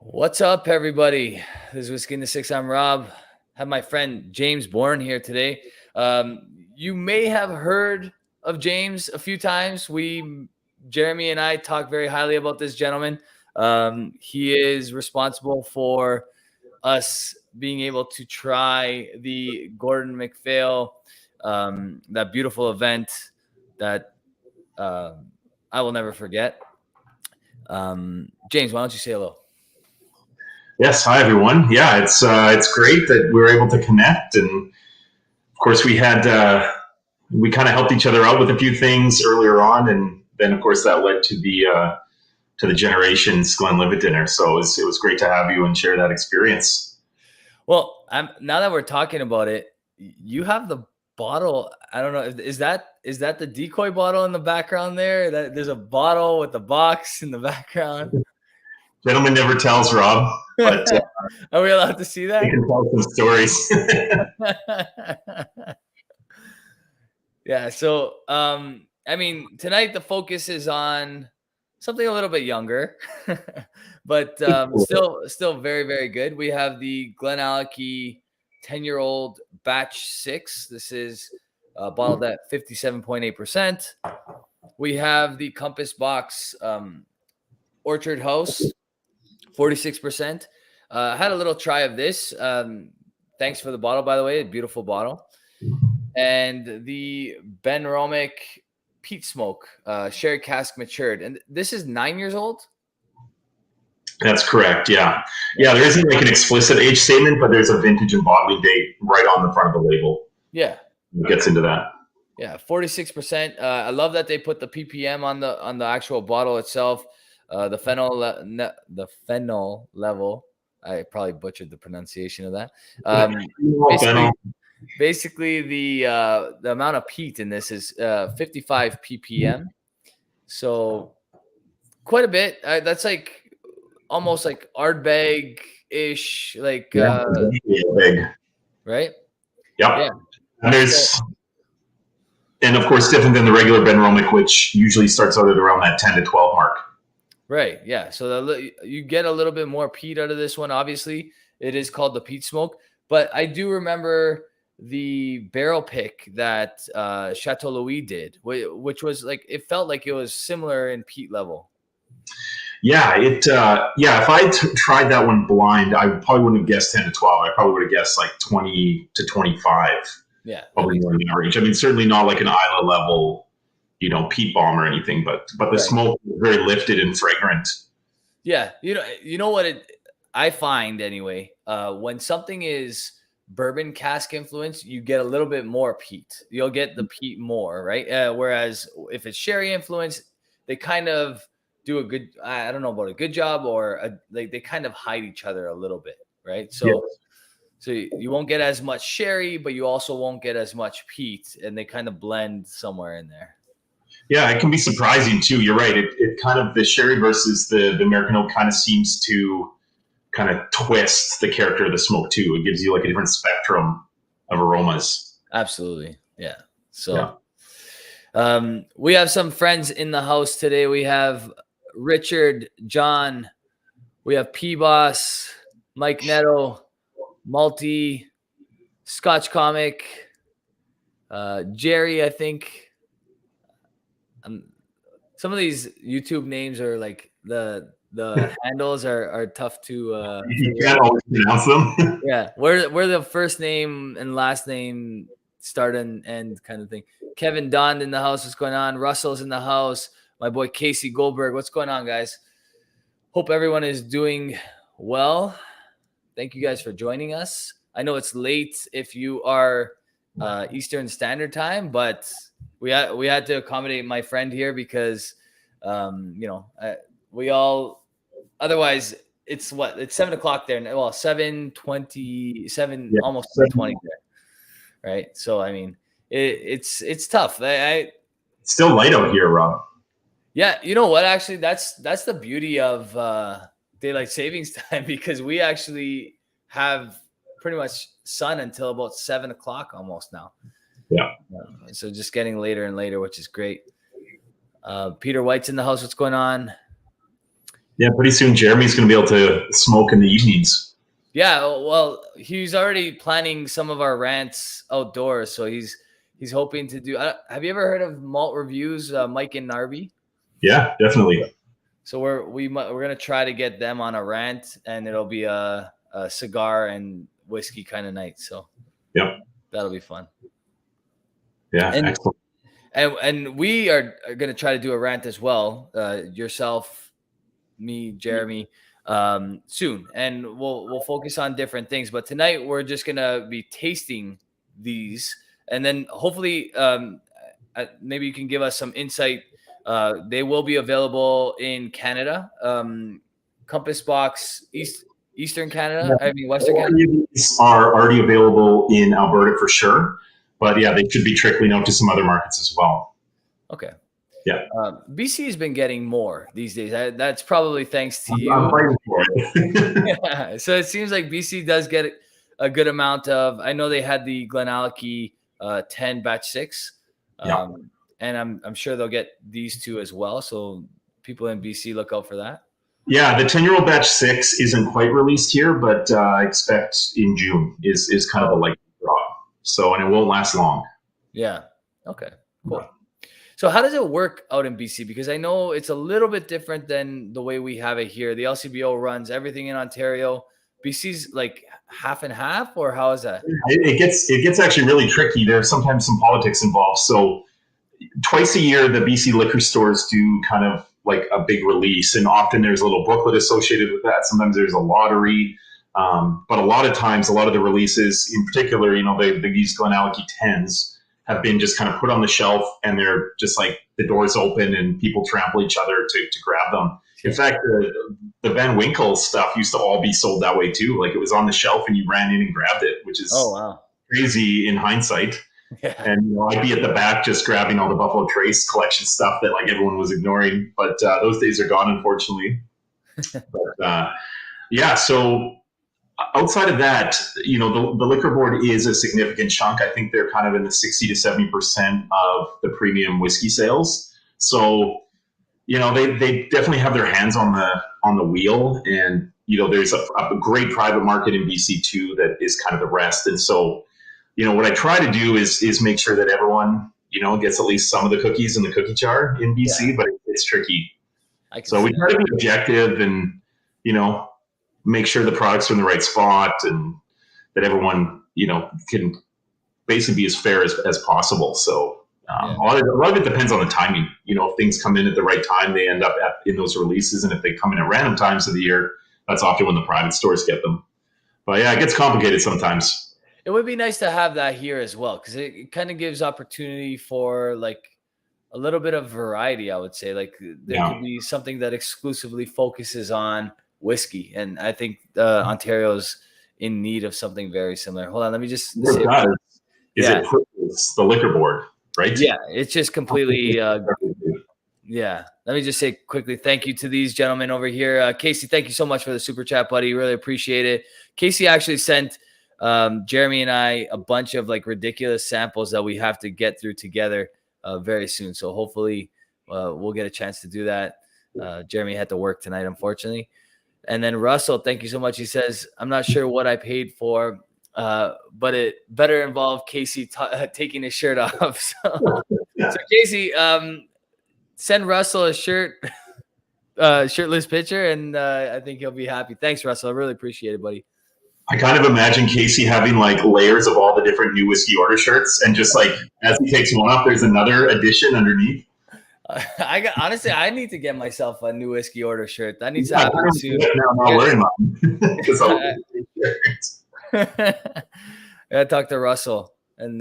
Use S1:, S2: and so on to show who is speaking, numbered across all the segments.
S1: What's up, everybody? This is Whisky in the Six. I'm Rob. Have my friend James Bornn here today. You may have heard of James a few times. Jeremy and I talk very highly about this gentleman. He is responsible for us being able to try the Gordon MacPhail, that beautiful event that I will never forget. James, why don't you say hello?
S2: Yes, hi everyone. Yeah, it's great that we were able to connect, and of course we kind of helped each other out with a few things earlier on, and then of course that led to the Generations Glenlivet dinner. So it was great to have you and share that experience.
S1: Well, now that we're talking about it, you have the bottle. I don't know. Is that the decoy bottle in the background there? There's a bottle with the box in the background.
S2: Gentleman never tells, Rob. But
S1: are we allowed to see that?
S2: You can tell some stories.
S1: Yeah. So, I mean, tonight the focus is on something a little bit younger, but still very, very good. We have the Glenallachie 10-year-old batch 6. This is bottled at 57.8%. We have the Compass Box Orchard House, 46%. Had a little try of this. Thanks for the bottle, by the way. A beautiful bottle. And the Benromach Peat Smoke, sherry cask matured. And this is 9 years old?
S2: That's correct, yeah. Yeah, there isn't like an explicit age statement, but there's a vintage and bottling date right on the front of the label.
S1: Yeah.
S2: It gets into that.
S1: Yeah, 46%. I love that they put the ppm on the actual bottle itself. The phenol level. I probably butchered the pronunciation of that. Basically, the amount of peat in this is 55 ppm. So quite a bit. That's like almost like Ardbeg-ish, like
S2: big.
S1: Right?
S2: Yep. Yeah. And of course, different than the regular Benromach, which usually starts out at around that 10 to 12 mark.
S1: Right. Yeah. So you get a little bit more peat out of this one. Obviously, it is called the peat smoke. But I do remember the barrel pick that Chateau Louis did, which was like, it felt like it was similar in peat level.
S2: Yeah. If I tried that one blind, I probably wouldn't have guessed 10 to 12. I probably would have guessed like 20 to 25.
S1: Yeah.
S2: Probably more in average. I mean, certainly not like an Isla level, peat bomb or anything, but the smoke is very lifted and fragrant.
S1: Yeah. You know what I find anyway, when something is bourbon cask influence, you get a little bit more peat. You'll get the peat more, right? Whereas if it's sherry influence, they kind of do a good, I don't know about a good job, or they kind of hide each other a little bit, right? So,
S2: yes.
S1: So you won't get as much sherry, but you also won't get as much peat, and they kind of blend somewhere in there.
S2: Yeah, it can be surprising too. You're right. It kind of, the sherry versus the American oak kind of seems to kind of twist the character of the smoke too. It gives you like a different spectrum of aromas.
S1: Absolutely. Yeah. So we have some friends in the house today. We have Richard, John, we have P-Boss, Mike Netto, Malty, Scotch Comic, Jerry, I think. Some of these YouTube names are like the handles are tough to
S2: you can't always pronounce them.
S1: Yeah, where the first name and last name start and end kind of thing. Kevin Don in the house. What's going on? Russell's in the house. My boy Casey Goldberg. What's going on, guys? Hope everyone is doing well. Thank you guys for joining us. I know it's late if you are Eastern Standard Time, but we had to accommodate my friend here because we all, otherwise it's 7 o'clock there. Well, 7:27, almost 7:20 there, right? So I mean, it's tough. It's
S2: still light out here, Rob.
S1: Yeah, you know what? Actually, that's the beauty of daylight savings time, because we actually have pretty much sun until about 7 o'clock almost now.
S2: Yeah.
S1: So just getting later and later, which is great. Peter White's in the house. What's going on?
S2: Yeah, pretty soon Jeremy's going to be able to smoke in the evenings.
S1: Yeah, well, he's already planning some of our rants outdoors, so he's hoping to do. Have you ever heard of Malt Reviews, Mike and Narby?
S2: Yeah, definitely.
S1: So we're gonna try to get them on a rant, and it'll be a cigar and whiskey kind of night. So
S2: yep,
S1: that'll be fun.
S2: Yeah,
S1: and,
S2: excellent.
S1: And we are gonna try to do a rant as well. Yourself, me, Jeremy, soon, and we'll focus on different things. But tonight we're just gonna be tasting these, and then hopefully, maybe you can give us some insight. They will be available in Canada, Compass Box, Eastern Canada. I mean, Western Canada.
S2: These are already available in Alberta for sure, but yeah, they should be trickling out to some other markets as well.
S1: Okay.
S2: Yeah.
S1: BC has been getting more these days. That's probably thanks to you.
S2: I'm fighting for it.
S1: Yeah. So it seems like BC does get a good amount of. I know they had the Glenallachie 10 batch 6. And I'm sure they'll get these two as well. So people in BC, look out for that.
S2: Yeah, the 10-year-old batch 6 isn't quite released here, but I expect in June is kind of a likely draw. So, and it won't last long.
S1: Yeah. Okay. Cool. So how does it work out in BC? Because I know it's a little bit different than the way we have it here. The LCBO runs everything in Ontario. BC's like half and half, or how is that?
S2: It gets actually really tricky. There's sometimes some politics involved. So twice a year, the BC liquor stores do kind of like a big release, and often there's a little booklet associated with that. Sometimes there's a lottery, but a lot of times, a lot of the releases, in particular, these Glenallachie 10s have been just kind of put on the shelf, and they're just like the doors open and people trample each other to grab them. In fact, the Van Winkle stuff used to all be sold that way too. Like it was on the shelf and you ran in and grabbed it, which is crazy in hindsight. Yeah. And I'd be at the back just grabbing all the Buffalo Trace collection stuff that like everyone was ignoring. But those days are gone, unfortunately. But yeah, so outside of that, the liquor board is a significant chunk. I think they're kind of in the 60 to 70% of the premium whiskey sales. So, they definitely have their hands on the wheel, and there's a great private market in BC too that is kind of the rest. And so, what I try to do is make sure that everyone gets at least some of the cookies in the cookie jar in BC, but it's tricky. So we try to be objective and make sure the products are in the right spot, and that everyone can basically be as fair as possible. So. A lot of it depends on the timing. If things come in at the right time, they end up in those releases. And if they come in at random times of the year, that's often when the private stores get them. But yeah, it gets complicated sometimes.
S1: It would be nice to have that here as well, because it kind of gives opportunity for like a little bit of variety, I would say. Like there could be something that exclusively focuses on whiskey. And I think Ontario's in need of something very similar. Hold on, let me just say
S2: it's the liquor board. Right?
S1: Yeah, it's just completely. Yeah, let me just say quickly, thank you to these gentlemen over here. Casey, thank you so much for the super chat, buddy. Really appreciate it. Casey actually sent Jeremy and I a bunch of like ridiculous samples that we have to get through together very soon. So hopefully we'll get a chance to do that. Jeremy had to work tonight, unfortunately. And then Russell, thank you so much. He says, I'm not sure what I paid for. But it better involve Casey taking his shirt off. So Casey, send Russell a shirtless picture, and I think he'll be happy. Thanks, Russell. I really appreciate it, buddy.
S2: I kind of imagine Casey having like layers of all the different new whiskey order shirts, and just like as he takes one off, there's another edition underneath.
S1: Honestly, I need to get myself a new whiskey order shirt. That needs to happen soon.
S2: Now I'm not wearing mine because
S1: I gotta talk to Russell and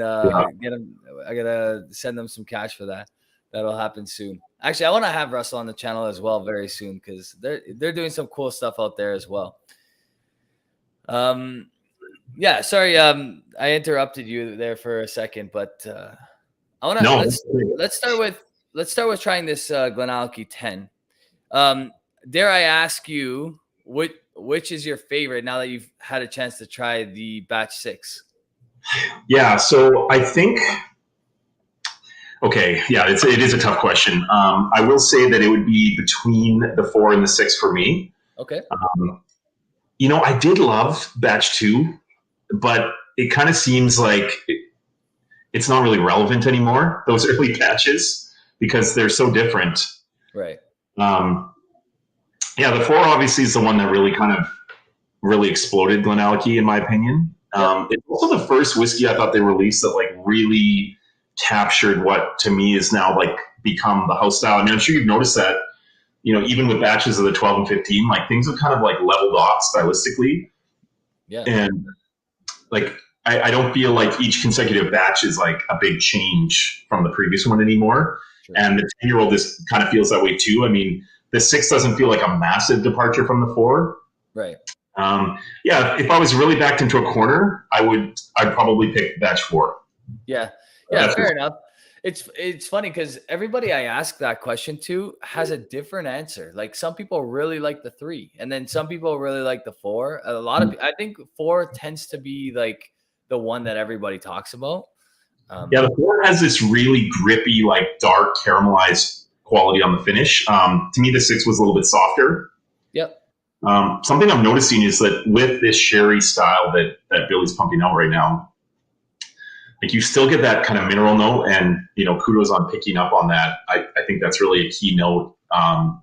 S1: get him. I gotta send them some cash for that. That'll happen soon. Actually, I want to have Russell on the channel as well very soon, because they're doing some cool stuff out there as well. Yeah, sorry, I interrupted you there for a second, but I want to let's start with trying this Glenallachie 10. Dare I ask you which is your favorite now that you've had a chance to try the batch 6?
S2: Yeah, so I think Okay, yeah, it is a tough question. I will say that it would be between the 4 and the 6 for me.
S1: Okay.
S2: I did love batch 2, but it kind of seems like it's not really relevant anymore, those early batches, because they're so different.
S1: Right.
S2: Yeah, the 4 obviously is the one that really exploded Glenallachie, in my opinion. It's also the first whiskey I thought they released that like really captured what to me is now like become the house style. I mean, I'm sure you've noticed that, even with batches of the 12 and 15, like things have kind of like leveled off stylistically.
S1: Yeah.
S2: And like, I don't feel like each consecutive batch is like a big change from the previous one anymore. Sure. And the 10-year-old just kind of feels that way too. I mean, the 6 doesn't feel like a massive departure from the 4.
S1: Right.
S2: Yeah, if I was really backed into a corner, I'd probably pick batch 4.
S1: Yeah. Fair enough. It's funny because everybody I ask that question to has a different answer. Like some people really like the 3, and then some people really like the 4. A lot of I think 4 tends to be like the one that everybody talks about.
S2: Yeah, the 4 has this really grippy, like dark caramelized quality on the finish. To me, the 6 was a little bit softer.
S1: Yep.
S2: Something I'm noticing is that with this sherry style that Billy's pumping out right now, like you still get that kind of mineral note, and kudos on picking up on that. I think that's really a key note.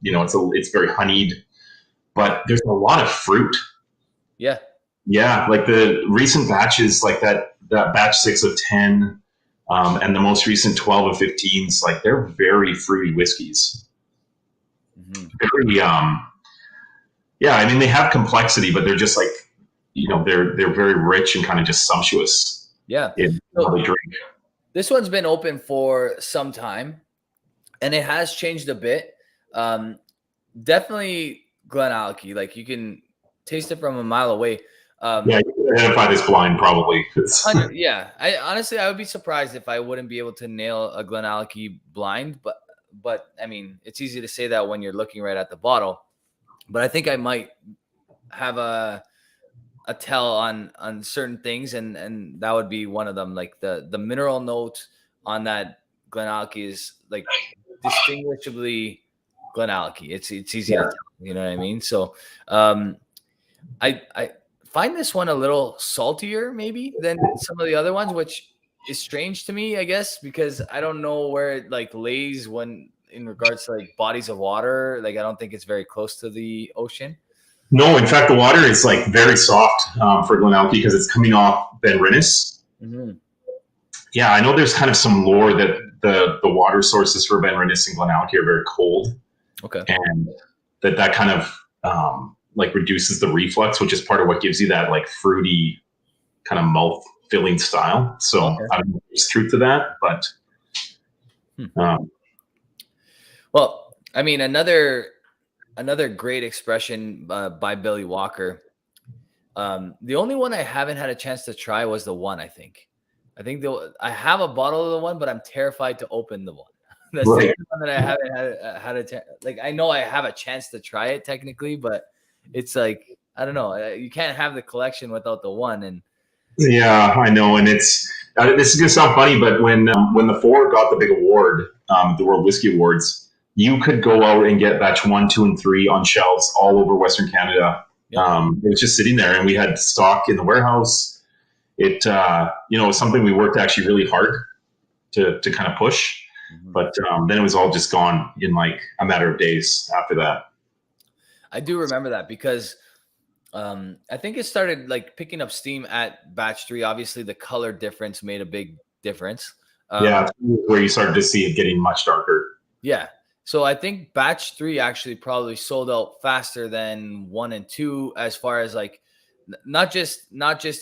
S2: It's very honeyed, but there's a lot of fruit.
S1: Yeah.
S2: Yeah, like the recent batches, like that batch 6 of 10, and the most recent 12 of 15s, like they're very fruity whiskeys. Mm-hmm. Very, yeah, I mean they have complexity, but they're just like, they're very rich and kind of just sumptuous.
S1: Yeah. So, this one's been open for some time, and it has changed a bit. Definitely Glenallachie. Like you can taste it from a mile away.
S2: Yeah, you can identify this blind probably.
S1: Yeah, I would be surprised if I wouldn't be able to nail a Glenallachie blind, but I mean, it's easy to say that when you're looking right at the bottle. But I think I might have a tell on certain things, and that would be one of them. Like the mineral note on that Glenallachie is like distinguishably Glenallachie. It's easy to tell, you know what I mean? So I find this one a little saltier maybe than some of the other ones, which is strange to me, I guess, because I don't know where it like lays when in regards to like bodies of water. Like I don't think it's very close to the ocean.
S2: No, in fact, the water is like very soft for Glenallachie because it's coming off Benromach. Mm-hmm. Yeah, I know there's kind of some lore that the water sources for Benromach and Glenallachie are very cold. Okay, and that kind of like reduces the reflux, which is part of what gives you that like fruity kind of mouth filling style. So I don't know if there's truth to that, but
S1: well, I mean another great expression by Billy Walker. The only one I haven't had a chance to try was the 1. I think I have a bottle of the 1, but I'm terrified to open the 1. That's the one that I haven't had like. I know I have a chance to try it technically, but it's like I don't know. You can't have the collection without the 1. And
S2: yeah, I know. And it's this is gonna sound funny, but when the 4 got the big award, the World Whisky Awards, you could go out and get batch 1, 2, and 3 on shelves all over Western Canada. Yeah. It was just sitting there, and we had stock in the warehouse. It was something we worked actually really hard to kind of push, but then it was all just gone in like a matter of days after that.
S1: I do remember that because I think it started like picking up steam at batch 3. Obviously, the color difference made a big difference.
S2: Yeah, where you started to see it getting much darker.
S1: Yeah. So I think batch 3 actually probably sold out faster than 1 and 2 as far as like not just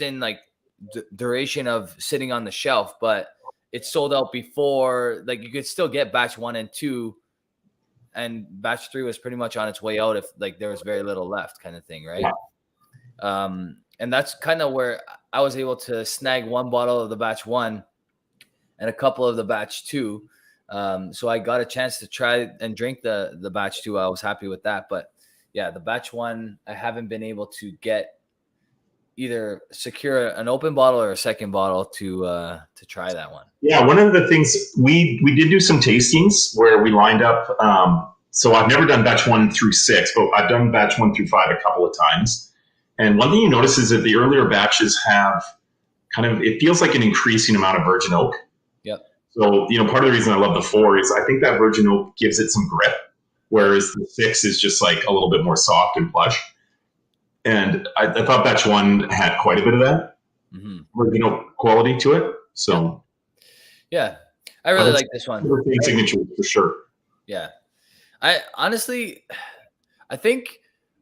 S1: in like duration of sitting on the shelf, but it sold out before. Like you could still get batch 1 and 2, and batch 3 was pretty much on its way out if like there was very little left, kind of thing, right? Yeah. And that's kind of where I was able to snag 1 bottle of the batch 1 and a couple of the batch 2. So I got a chance to try and drink the batch 2. I was happy with that. But yeah, the batch 1, I haven't been able to get either secure an open bottle or a second bottle to try that one.
S2: Yeah, one of the things we did do some tastings where we lined up. So I've never done batch 1 through 6, but I've done batch 1 through 5 a couple of times. And one thing you notice is that the earlier batches have kind of, it feels like an increasing amount of virgin oak.
S1: Yep.
S2: So, part of the reason I love the 4 is I think that virgin oak gives it some grip, whereas the 6 is just like a little bit more soft and plush. And I thought batch 1 had quite a bit of that virgin oak quality to it. So,
S1: yeah, I really like this one.
S2: Signature for sure.
S1: Yeah. I honestly, I think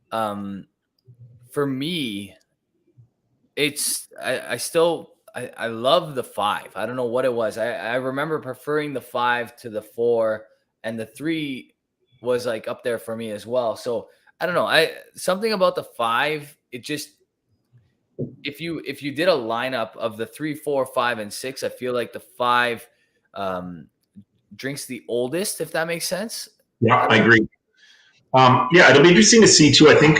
S1: for me, it's I love the 5. I don't know what it was. I remember preferring the 5 to the 4, and the 3 was like up there for me as well. So I don't know. Something about the 5, it just, if you did a lineup of the 3, 4, 5, and 6, I feel like the 5 drinks the oldest, if that makes sense.
S2: Yeah, I agree. Yeah, it'll be interesting to see too. I think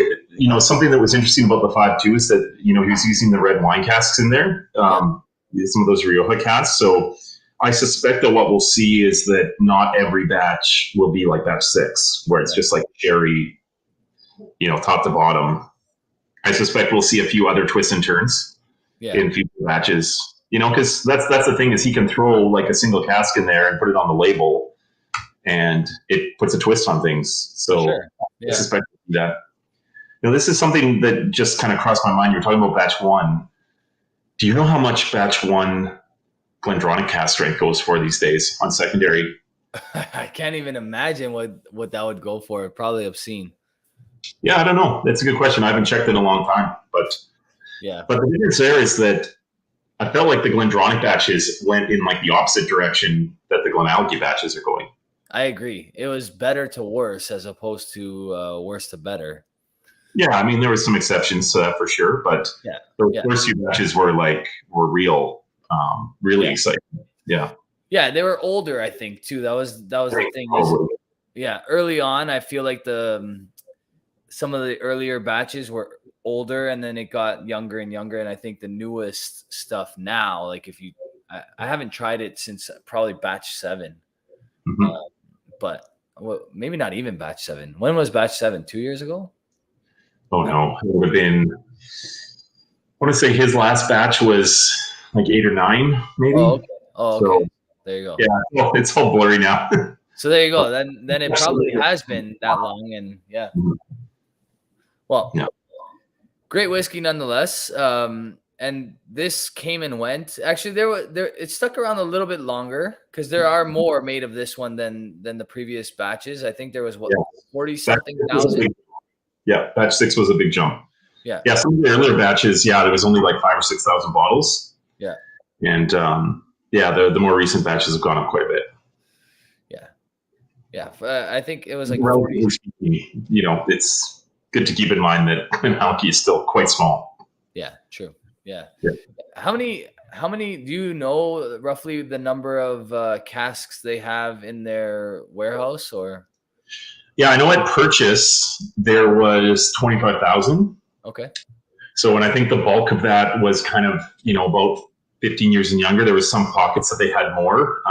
S2: something that was interesting about the 5 too is that he was using the red wine casks in there, some of those Rioja casks. So I suspect that what we'll see is that not every batch will be like batch 6, where it's just like cherry, top to bottom. I suspect we'll see a few other twists and turns in future batches. Because that's the thing is he can throw like a single cask in there and put it on the label, and it puts a twist on things. So I suspect that. This is something that just kind of crossed my mind. You're talking about batch 1. Do you know how much batch 1 Glendronach cask strength goes for these days on secondary?
S1: I can't even imagine what that would go for. Probably obscene.
S2: Yeah, I don't know. That's a good question. I haven't checked in a long time, but the difference there is that I felt like the Glendronach batches went in like the opposite direction that the Glenallachie batches are going.
S1: I agree. It was better to worse as opposed to worse to better.
S2: Yeah, I mean there was some exceptions to that for sure, but the first few batches were really exciting. Yeah.
S1: Yeah, they were older, I think too. That was the thing. Early on, I feel like some of the earlier batches were older, and then it got younger and younger. And I think the newest stuff now, like I haven't tried it since probably batch 7, but maybe not even batch 7. When was batch 7? 2 years ago?
S2: Oh no, it would have been. I want to say his last batch was like 8 or 9, maybe.
S1: Oh, okay. So, there you go.
S2: Yeah, it's all blurry now.
S1: So there you go. Then it probably has been that long, and well, great whiskey nonetheless. And this came and went. Actually, it stuck around a little bit longer because there are more made of this one than the previous batches. I think there was 40-something thousand.
S2: Yeah, batch 6 was a big jump.
S1: Yeah.
S2: Some of the earlier batches, there was only like 5,000 or 6,000 bottles.
S1: Yeah.
S2: And the more recent batches have gone up quite a bit.
S1: Yeah. I think it was like
S2: 40. It's good to keep in mind that Glenallachie is still quite small.
S1: Yeah, true. Yeah. How many do you know roughly the number of casks they have in their warehouse or?
S2: Yeah, I know at purchase there was 25,000.
S1: Okay.
S2: So when I think the bulk of that was kind of, about 15 years and younger, there was some pockets that they had more.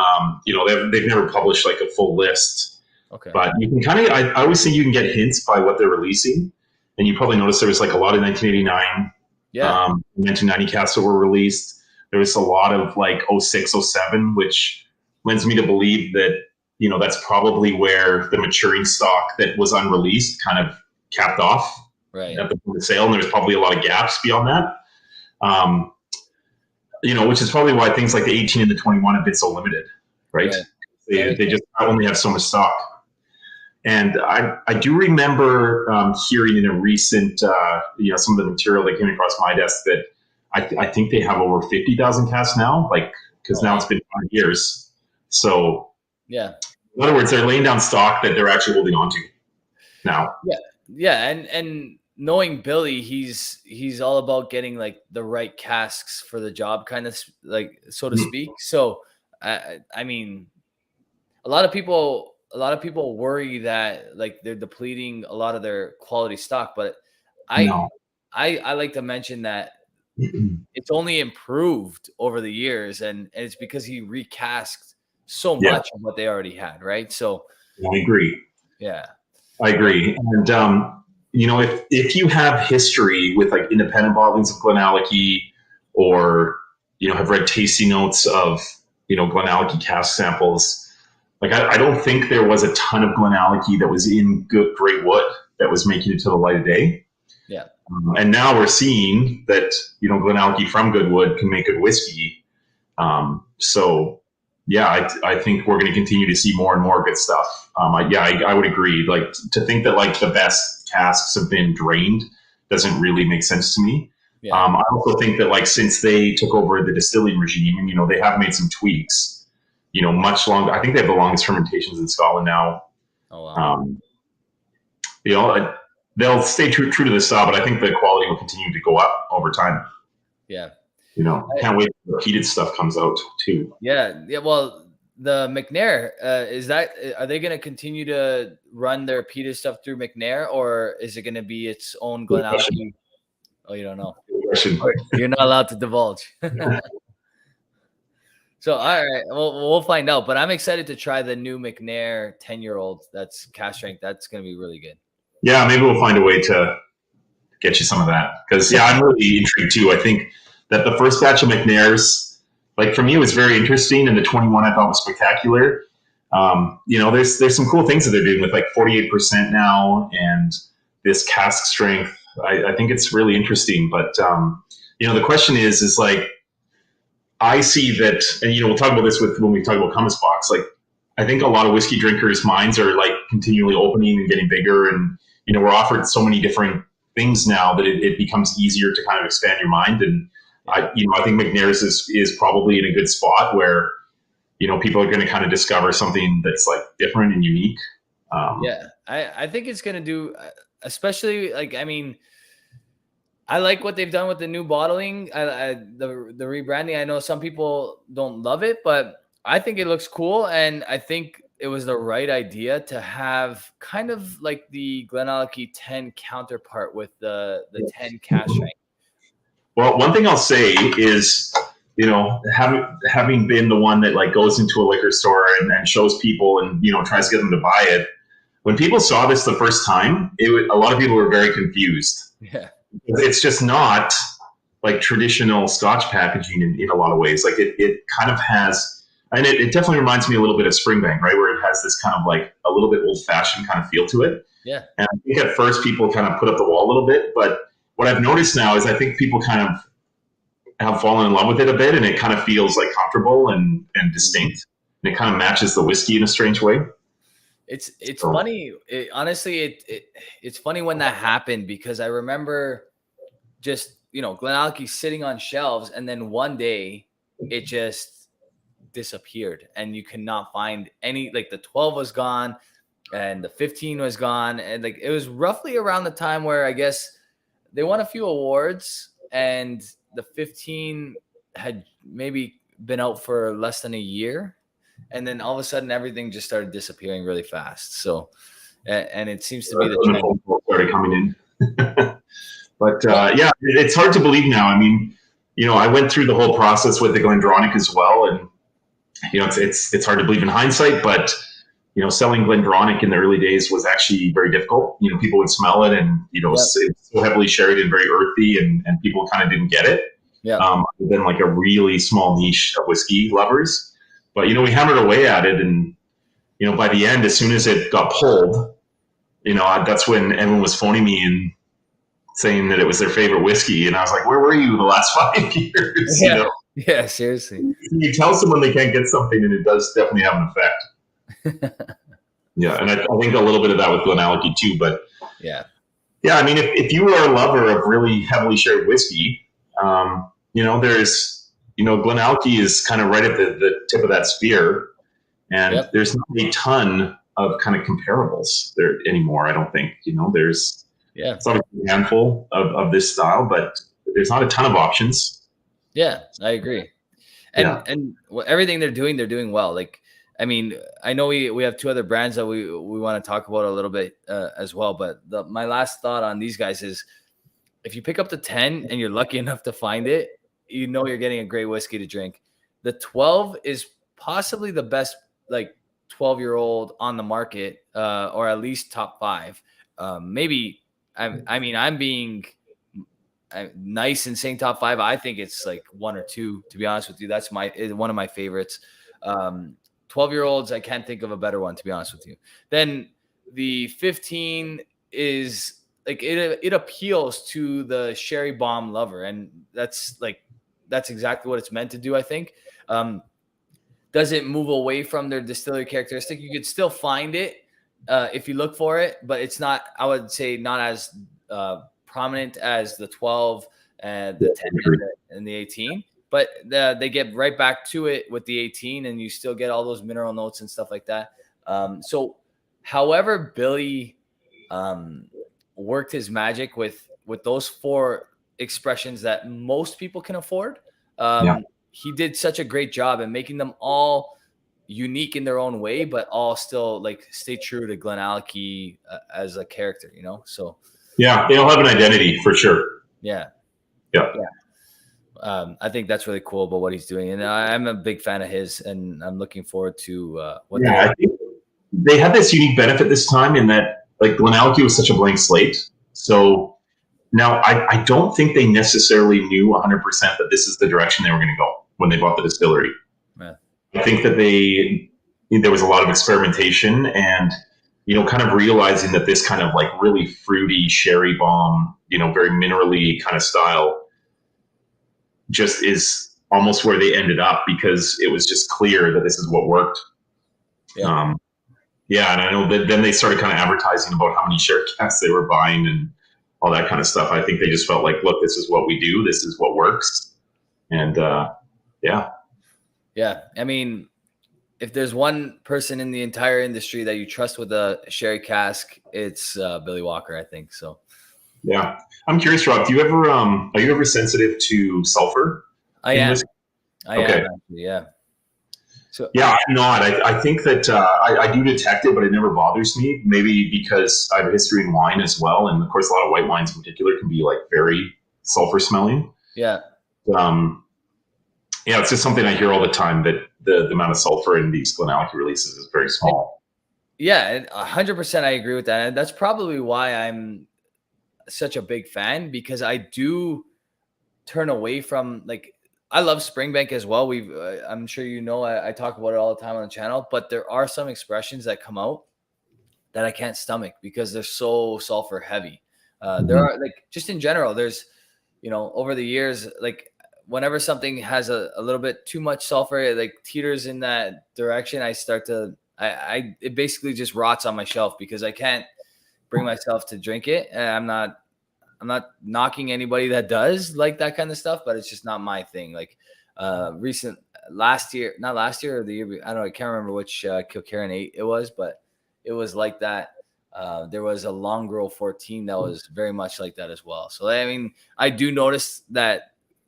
S2: They've never published like a full list.
S1: Okay.
S2: But you can kind of, I always think you can get hints by what they're releasing. And you probably noticed there was like a lot of 1989, 1990 casks that were released. There was a lot of like 06, 07, which lends me to believe that, that's probably where the maturing stock that was unreleased kind of capped off at the point of sale. And there's probably a lot of gaps beyond that. Which is probably why things like the 18 and the 21 have been so limited, right? They just only have so much stock. And I do remember hearing in a recent, some of the material that came across my desk that I think they have over 50,000 casks now, because now it's been 5 years. So in other words, they're laying down stock that they're actually holding on to now.
S1: Yeah. And knowing Billy, he's all about getting like the right casks for the job, kind of like, so to speak. So, I mean, a lot of people worry that like they're depleting a lot of their quality stock, but I like to mention that it's only improved over the years, and it's because he recast so
S2: Yeah,
S1: much of what they already had, right? So
S2: I agree.
S1: yeah,
S2: I agree. And if you have history with like independent bottlings of Glenallachie, or have read tasting notes of Glenallachie cask samples, like I don't think there was a ton of Glenallachie that was in good great wood that was making it to the light of day.
S1: yeah,
S2: And now we're seeing that Glenallachie from good wood can make good whiskey. So yeah, I think we're going to continue to see more and more good stuff. I would agree. Like, to think that like the best casks have been drained doesn't really make sense to me.
S1: yeah.
S2: I also think that like since they took over the distilling regime, and they have made some tweaks. Much longer. I think they have the longest fermentations in Scotland now.
S1: Oh wow.
S2: They'll stay true to the style, but I think the quality will continue to go up over time.
S1: Yeah.
S2: Can't wait till the peated stuff comes out too.
S1: Yeah. Well, the McNair, are they going to continue to run their peated stuff through McNair, or is it going to be its own Glenallachie? Oh, you don't know. You're not allowed to divulge. So, all right, we'll find out. But I'm excited to try the new McNair 10-year-old. That's cask strength. That's going to be really good.
S2: Yeah, maybe we'll find a way to get you some of that, because I'm really intrigued too. I think that the first batch of McNairs, like for me, was very interesting, and the 21 I thought was spectacular. There's some cool things that they're doing with like 48% now, and this cask strength. I think it's really interesting. But the question is like, I see that, and we'll talk about this when we talk about Compass Box. Like, I think a lot of whiskey drinkers' minds are like continually opening and getting bigger, and we're offered so many different things now that it becomes easier to kind of expand your mind. And I think McNair's is probably in a good spot where people are going to kind of discover something that's like different and unique.
S1: I think it's going to do, especially like, I like what they've done with the new bottling, the rebranding. I know some people don't love it, but I think it looks cool, and I think it was the right idea to have kind of like the Glenallachie 10 counterpart with the 10 cask strength.
S2: Well, one thing I'll say is, having been the one that like goes into a liquor store and shows people and tries to get them to buy it, when people saw this the first time, a lot of people were very confused.
S1: Yeah.
S2: It's just not like traditional Scotch packaging in a lot of ways. Like it kind of has, and it definitely reminds me a little bit of Springbank, right? Where it has this kind of like a little bit old fashioned kind of feel to it.
S1: Yeah.
S2: And I think at first people kind of put up the wall a little bit, but what I've noticed now is I think people kind of have fallen in love with it a bit, and it kind of feels like comfortable and distinct, and it kind of matches the whiskey in a strange way.
S1: It's funny. Honestly, it's funny when that happened, because I remember just, Glenallachie sitting on shelves, and then one day it just disappeared, and you cannot find any, like the 12 was gone and the 15 was gone. And like, it was roughly around the time where I guess they won a few awards, and the 15 had maybe been out for less than a year. And then all of a sudden, everything just started disappearing really fast. So, and it seems to be the trend.
S2: Started coming in. But it's hard to believe now. I went through the whole process with the Glendronach as well, and it's hard to believe in hindsight. But selling Glendronach in the early days was actually very difficult. People would smell it, and it's so heavily sherried and very earthy, and people kind of didn't get it.
S1: Yeah.
S2: Then like a really small niche of whiskey lovers. But we hammered away at it, and by the end, as soon as it got pulled, that's when everyone was phoning me and saying that it was their favorite whiskey, and I was like, "Where were you the last 5 years?"
S1: Yeah, yeah, seriously.
S2: You tell someone they can't get something, and it does definitely have an effect. Yeah, and I think a little bit of that with Glenallachie too. But
S1: yeah.
S2: If you are a lover of really heavily sherried whiskey, there's. Glenallachie is kind of right at the tip of that spear, and there's not a ton of kind of comparables there anymore. I don't think, there's it's obviously a handful of this style, but there's not a ton of options.
S1: Yeah, I agree. And everything they're doing well. Like, I know we have two other brands that we want to talk about a little bit as well, but my last thought on these guys is if you pick up the 10 and you're lucky enough to find it, you know you're getting a great whiskey to drink. The 12 is possibly the best, like 12-year-old on the market, or at least top 5. Maybe I'm being nice and saying top 5. I think it's like 1 or 2, to be honest with you. That's one of my favorites. 12-year-olds, I can't think of a better one, to be honest with you. Then the 15 is like it appeals to the sherry bomb lover, and that's exactly what it's meant to do, I think. Doesn't move away from their distillery characteristic. You could still find it if you look for it, but it's not, I would say, not as prominent as the 12 and the 10 and the 18. But they get right back to it with the 18, and you still get all those mineral notes and stuff like that. So however Billy worked his magic with those 4 expressions that most people can afford, he did such a great job in making them all unique in their own way, but all still like stay true to Glenallachie as a character, you know? So
S2: yeah, they all have an identity for sure.
S1: Yeah. I think that's really cool about what he's doing, and I'm a big fan of his, and I'm looking forward to what
S2: I think they had this unique benefit this time in that, like, Glenallachie was such a blank slate. So now I don't think they necessarily knew 100% that this is the direction they were going to go when they bought the distillery.
S1: Yeah.
S2: I think that there was a lot of experimentation and, you know, kind of realizing that this kind of like really fruity sherry bomb, you know, very minerally kind of style just is almost where they ended up, because it was just clear that this is what worked. And I know that then they started kind of advertising about how many sherry casks they were buying and all that kind of stuff. I think they just felt like, look, this is what we do. This is what works. And
S1: I mean, if there's one person in the entire industry that you trust with a sherry cask, it's Billy Walker, I think. So
S2: yeah, I'm curious, Rob, are you ever sensitive to sulfur?
S1: I am. I am, actually, yeah.
S2: So yeah, I'm not. I think that I do detect it, but it never bothers me. Maybe because I have a history in wine as well, and of course, a lot of white wines in particular can be like very sulfur smelling.
S1: Yeah.
S2: It's just something I hear all the time, that the amount of sulfur in these Glenallachie releases is very small.
S1: Yeah, 100%. I agree with that, and that's probably why I'm such a big fan, because I do turn away from, like, I love Springbank as well. I'm sure you know, I talk about it all the time on the channel, but there are some expressions that come out that I can't stomach because they're so sulfur heavy. There are, like, just in general, there's, you know, over the years, like, whenever something has a little bit too much sulfur, it like teeters in that direction, I start to, it basically just rots on my shelf because I can't bring myself to drink it. And I'm not knocking anybody that does like that kind of stuff, but it's just not my thing. Like not last year or the year, I don't know, I can't remember which Kilkerran 8 it was, but it was like that. There was a Long Grow 14 that was very much like that as well. So I mean, I do notice that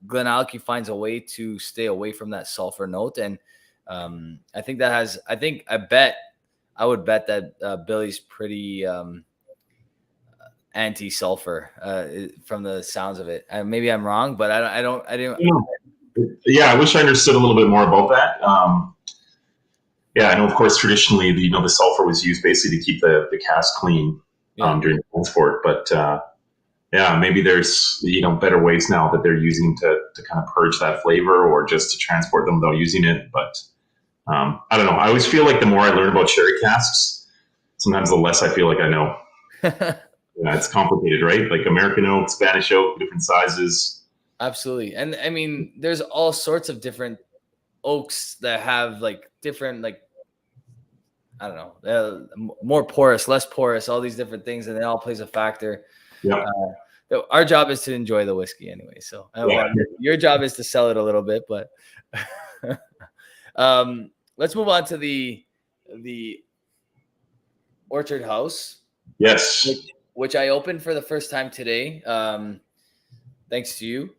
S1: Glenallachie finds a way to stay away from that sulfur note, and I think I would bet that Billy's pretty anti-sulfur from the sounds of it. Maybe I'm wrong, but I didn't.
S2: Yeah, I wish I understood a little bit more about that. I know, of course, traditionally, the sulfur was used basically to keep the cask clean during transport. But maybe there's better ways now that they're using to kind of purge that flavor, or just to transport them without using it. But I don't know. I always feel like the more I learn about sherry casks, sometimes the less I feel like I know. Yeah, it's complicated, right? Like American oak, Spanish oak, different sizes.
S1: Absolutely. And I mean, there's all sorts of different oaks that have like different, like, I don't know, more porous, less porous, all these different things, and it all plays a factor.
S2: Yeah.
S1: Our job is to enjoy the whiskey anyway. So your job is to sell it a little bit, but let's move on to the Orchard House.
S2: Yes.
S1: Which I opened for the first time today. Thanks to you.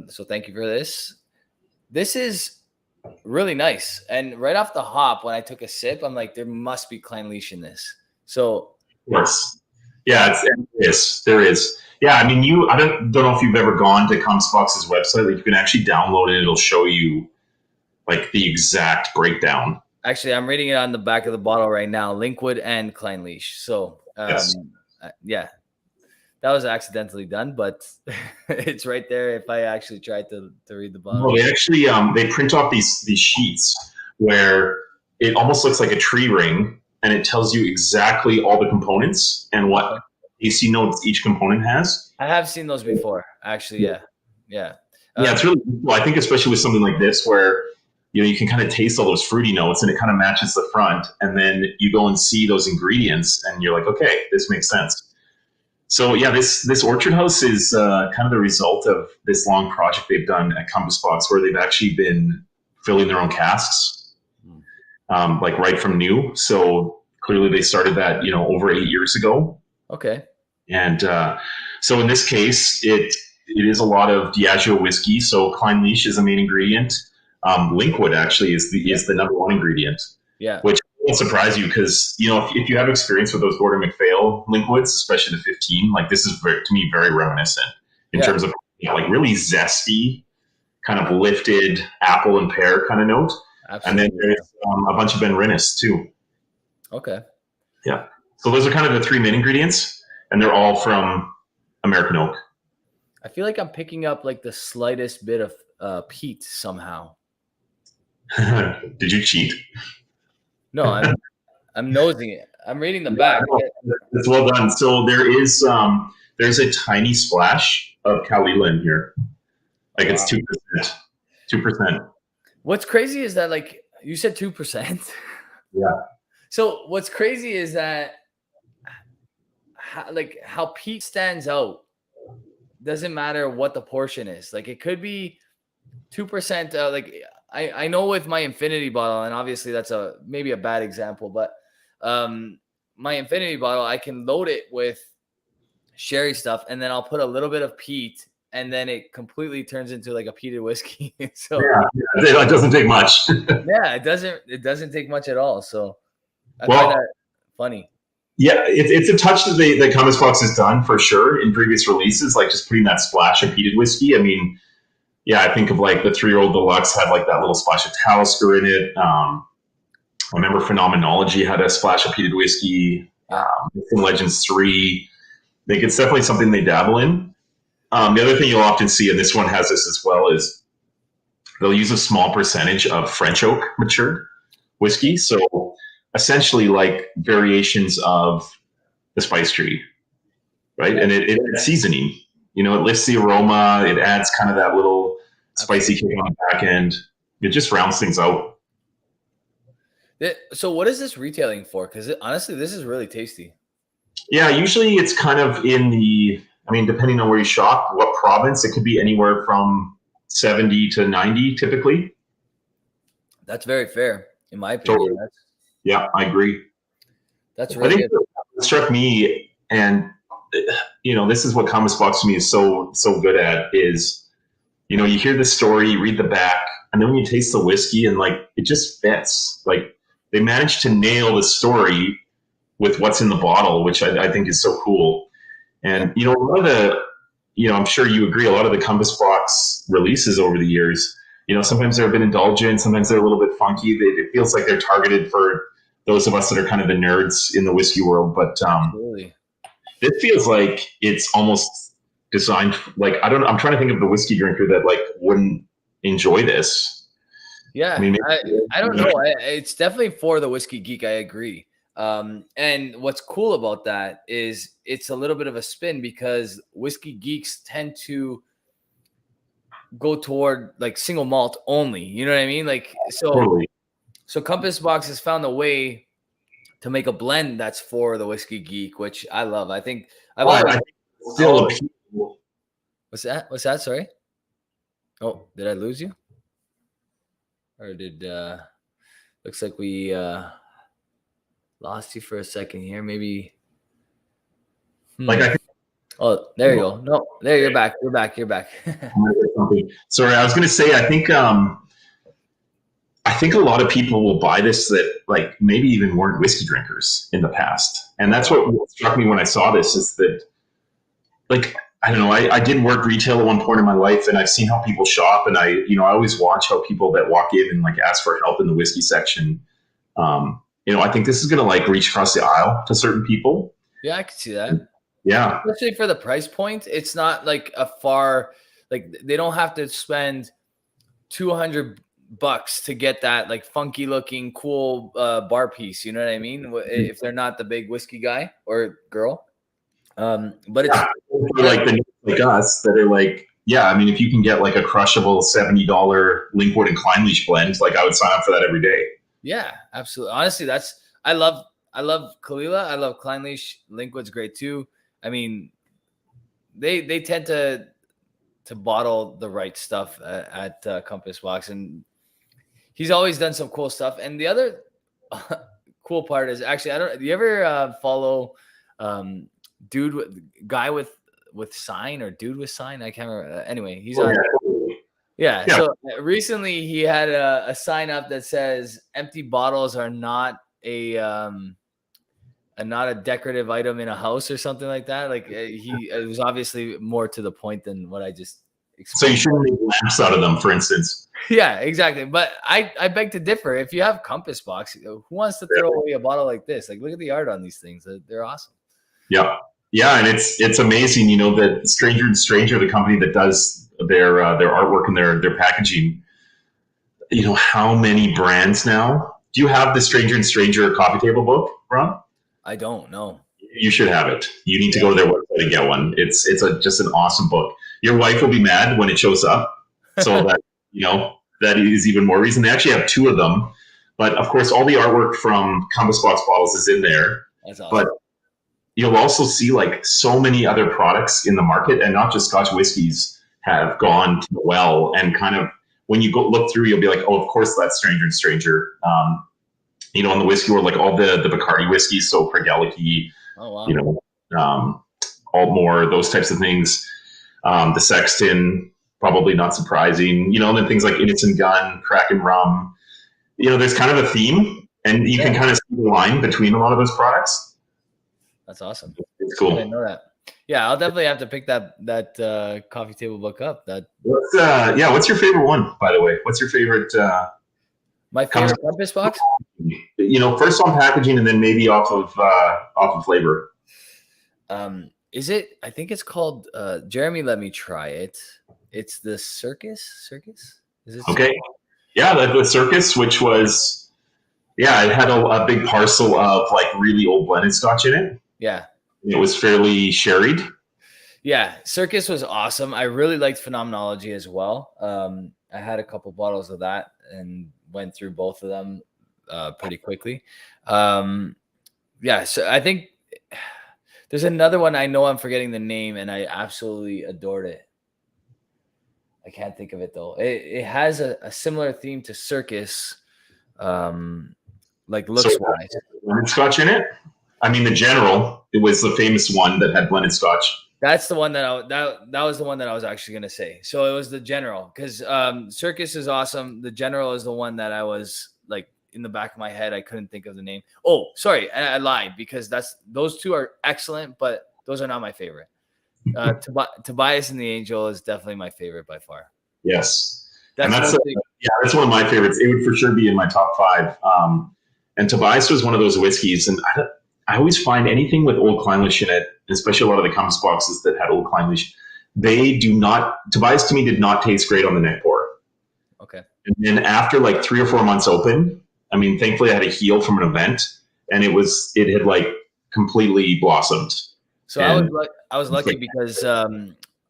S1: So thank you for this. This is really nice. And right off the hop, when I took a sip, I'm like, there must be Glenallachie in this. So
S2: yes. Yeah, there is. Yeah, I mean, I don't know if you've ever gone to Comstock's website. Like, you can actually download it. It'll show you like the exact breakdown.
S1: Actually, I'm reading it on the back of the bottle right now. Linkwood and Glenallachie. So,
S2: Yes.
S1: Yeah, that was accidentally done, but it's right there. If I actually tried to read the bottle,
S2: No, they actually they print off these sheets where it almost looks like a tree ring, and it tells you exactly all the components and what AC notes each component has.
S1: I have seen those before, actually. Yeah.
S2: Yeah, it's really cool. I think especially with something like this where, you can kind of taste all those fruity notes and it kind of matches the front, and then you go and see those ingredients and you're like, okay, this makes sense. So yeah, this orchard house is kind of the result of this long project they've done at Compass Box, where they've actually been filling their own casks, like right from new. So clearly they started that, over 8 years ago.
S1: Okay.
S2: And so in this case, it is a lot of Diageo whiskey. So Glenallachie is the main ingredient. Linkwood actually is the number one ingredient.
S1: Yeah.
S2: Which won't surprise you because, if you have experience with those Gordon MacPhail Linkwoods, especially the 15, like this is to me very reminiscent in terms of like really zesty, kind of lifted apple and pear kind of note. Absolutely. And then there's a bunch of Benromach too.
S1: Okay.
S2: Yeah. So those are kind of the three main ingredients, and they're all from American oak.
S1: I feel like I'm picking up like the slightest bit of peat somehow.
S2: Did you cheat?
S1: No, I'm nosing it. I'm reading the back.
S2: It's well done. So there's a tiny splash of Kalila in here. Like it's 2%. 2%.
S1: What's crazy is that, like, you said 2%.
S2: Yeah.
S1: So what's crazy is that how peat stands out doesn't matter what the portion is. Like, it could be 2%. Like, I know with my infinity bottle, and obviously that's maybe a bad example, but my infinity bottle, I can load it with sherry stuff, and then I'll put a little bit of peat, and then it completely turns into like a peated whiskey. So
S2: it doesn't take much.
S1: Yeah, it doesn't take much at all. So I find that funny.
S2: Yeah, it's a touch that Compass Box has done for sure in previous releases, like just putting that splash of peated whiskey. I mean, yeah, I think of like the 3-year-old Deluxe had like that little splash of Talisker in it. I remember Phenomenology had a splash of peated whiskey. Legends 3. Like, it's definitely something they dabble in. The other thing you'll often see, and this one has this as well, is they'll use a small percentage of French oak matured whiskey. So essentially like variations of the spice tree, right? And it adds seasoning. It lifts the aroma. It adds kind of that little spicy kick on the back end. It just rounds things out.
S1: So what is this retailing for? Because honestly, this is really tasty.
S2: Yeah, usually it's kind of depending on where you shop, what province, it could be anywhere from 70 to 90 typically. That's
S1: very fair, in my opinion.
S2: Totally. Yeah, I agree.
S1: That's really good.
S2: What struck me, and this is what Compass Box to me is so good at, is you hear the story, you read the back, and then when you taste the whiskey, and like it just fits. Like, they managed to nail the story with what's in the bottle, which I think is so cool. And a lot of the, I'm sure you agree, a lot of the Compass Box releases over the years, sometimes they're a bit indulgent, sometimes they're a little bit funky. It feels like they're targeted for those of us that are kind of the nerds in the whiskey world. But it feels like it's almost designed, like, I'm trying to think of the whiskey drinker that like wouldn't enjoy this.
S1: Yeah, I don't know. It's definitely for the whiskey geek. I agree. And what's cool about that is it's a little bit of a spin, because whiskey geeks tend to go toward like single malt only. You know what I mean? Like, so Compass Box has found a way to make a blend that's for the whiskey geek, which I love. I think
S2: still.
S1: What's that? Sorry. Oh, did I lose you? Or did looks like we lost you for a second here. Maybe. Oh, there you go. No, there, you're back. You're back.
S2: Sorry, I was going to say, I think a lot of people will buy this that like maybe even weren't whiskey drinkers in the past. And that's what struck me when I saw this is that, like, I don't know, I did work retail at one point in my life, and I've seen how people shop, and I always watch how people that walk in and like ask for help in the whiskey section. I think this is going to like reach across the aisle to certain people.
S1: Yeah, I can see that.
S2: Yeah.
S1: Especially for the price point. It's not like they don't have to spend $200 to get that like funky looking cool bar piece. You know what I mean? If they're not the big whiskey guy or girl. But it's
S2: like us that are like, yeah, I mean, if you can get like a crushable $70 Linkwood and Clynelish blend, like I would sign up for that every day.
S1: Yeah, absolutely. Honestly, I love Kalila. I love Clynelish. Linkwood's great too. I mean, they tend to bottle the right stuff at Compass Box, and he's always done some cool stuff. And the other cool part is actually, do you ever follow guy with sign or dude with sign? I can't remember. Anyway, he's on. Yeah. So recently he had a sign up that says empty bottles are not a decorative item in a house or something like that. Like it was obviously more to the point than what I just explained.
S2: So you shouldn't make lamps out of them, for instance.
S1: Yeah, exactly. But I beg to differ. If you have Compass Box, who wants to throw away a bottle like this? Like, look at the art on these things. They're awesome.
S2: Yeah. Yeah. And it's amazing, that Stranger and Stranger, the company that does their artwork and their packaging, how many brands now? Do you have the Stranger and Stranger coffee table book, Ron?
S1: I don't know.
S2: You should have it. You need to go to their website and get one. It's just an awesome book. Your wife will be mad when it shows up. So that, that is even more reason. They actually have two of them. But of course, all the artwork from Compass Box bottles is in there.
S1: That's awesome.
S2: But you'll also see like so many other products in the market, and not just Scotch whiskeys have gone to the well, and kind of when you go look through, you'll be like, oh, of course that's Stranger and Stranger. In the whiskey world, like all the Bacardi whiskeys, so Glenallachie, Altmore, those types of things. The Sexton, probably not surprising. And then things like Innocent Gun, Kraken Rum. There's kind of a theme, and you can kind of see the line between a lot of those products.
S1: That's awesome.
S2: It's cool.
S1: I didn't know that. Yeah, I'll definitely have to pick that coffee table book up.
S2: What's your favorite one, by the way? What's your favorite?
S1: My favorite Compass Box?
S2: First on packaging, and then maybe off of flavor.
S1: Is it? I think it's called. Jeremy, let me try it. It's the Circus. Is it?
S2: Okay. Yeah, the Circus, which was, it had a big parcel of like really old blended Scotch in it.
S1: Yeah.
S2: It was fairly sherried.
S1: Yeah, Circus was awesome. I really liked Phenomenology as well. I had a couple bottles of that and went through both of them pretty quickly. So I think there's another one. I know I'm forgetting the name, and I absolutely adored it. I can't think of it though. It has a similar theme to Circus, like looks wise.
S2: Blended Scotch in it. I mean, the General. It was the famous one that had blended Scotch.
S1: That's the one that that was the one that I was actually going to say. So it was the General, because Circus is awesome. The General is the one that I was like in the back of my head. I couldn't think of the name. Oh, sorry, I lied, because those two are excellent, but those are not my favorite. Tobias and the Angel is definitely my favorite by far.
S2: Yes, that's one of my favorites. It would for sure be in my top 5. And Tobias was one of those whiskeys, and I always find anything with old Clynelish in it, especially a lot of the Compass boxes that had old Clynelish, Tobias to me did not taste great on the neck pour.
S1: Okay.
S2: And then after like 3 or 4 months open, I mean, thankfully I had a heel from an event, and it had like completely blossomed.
S1: So I was lucky because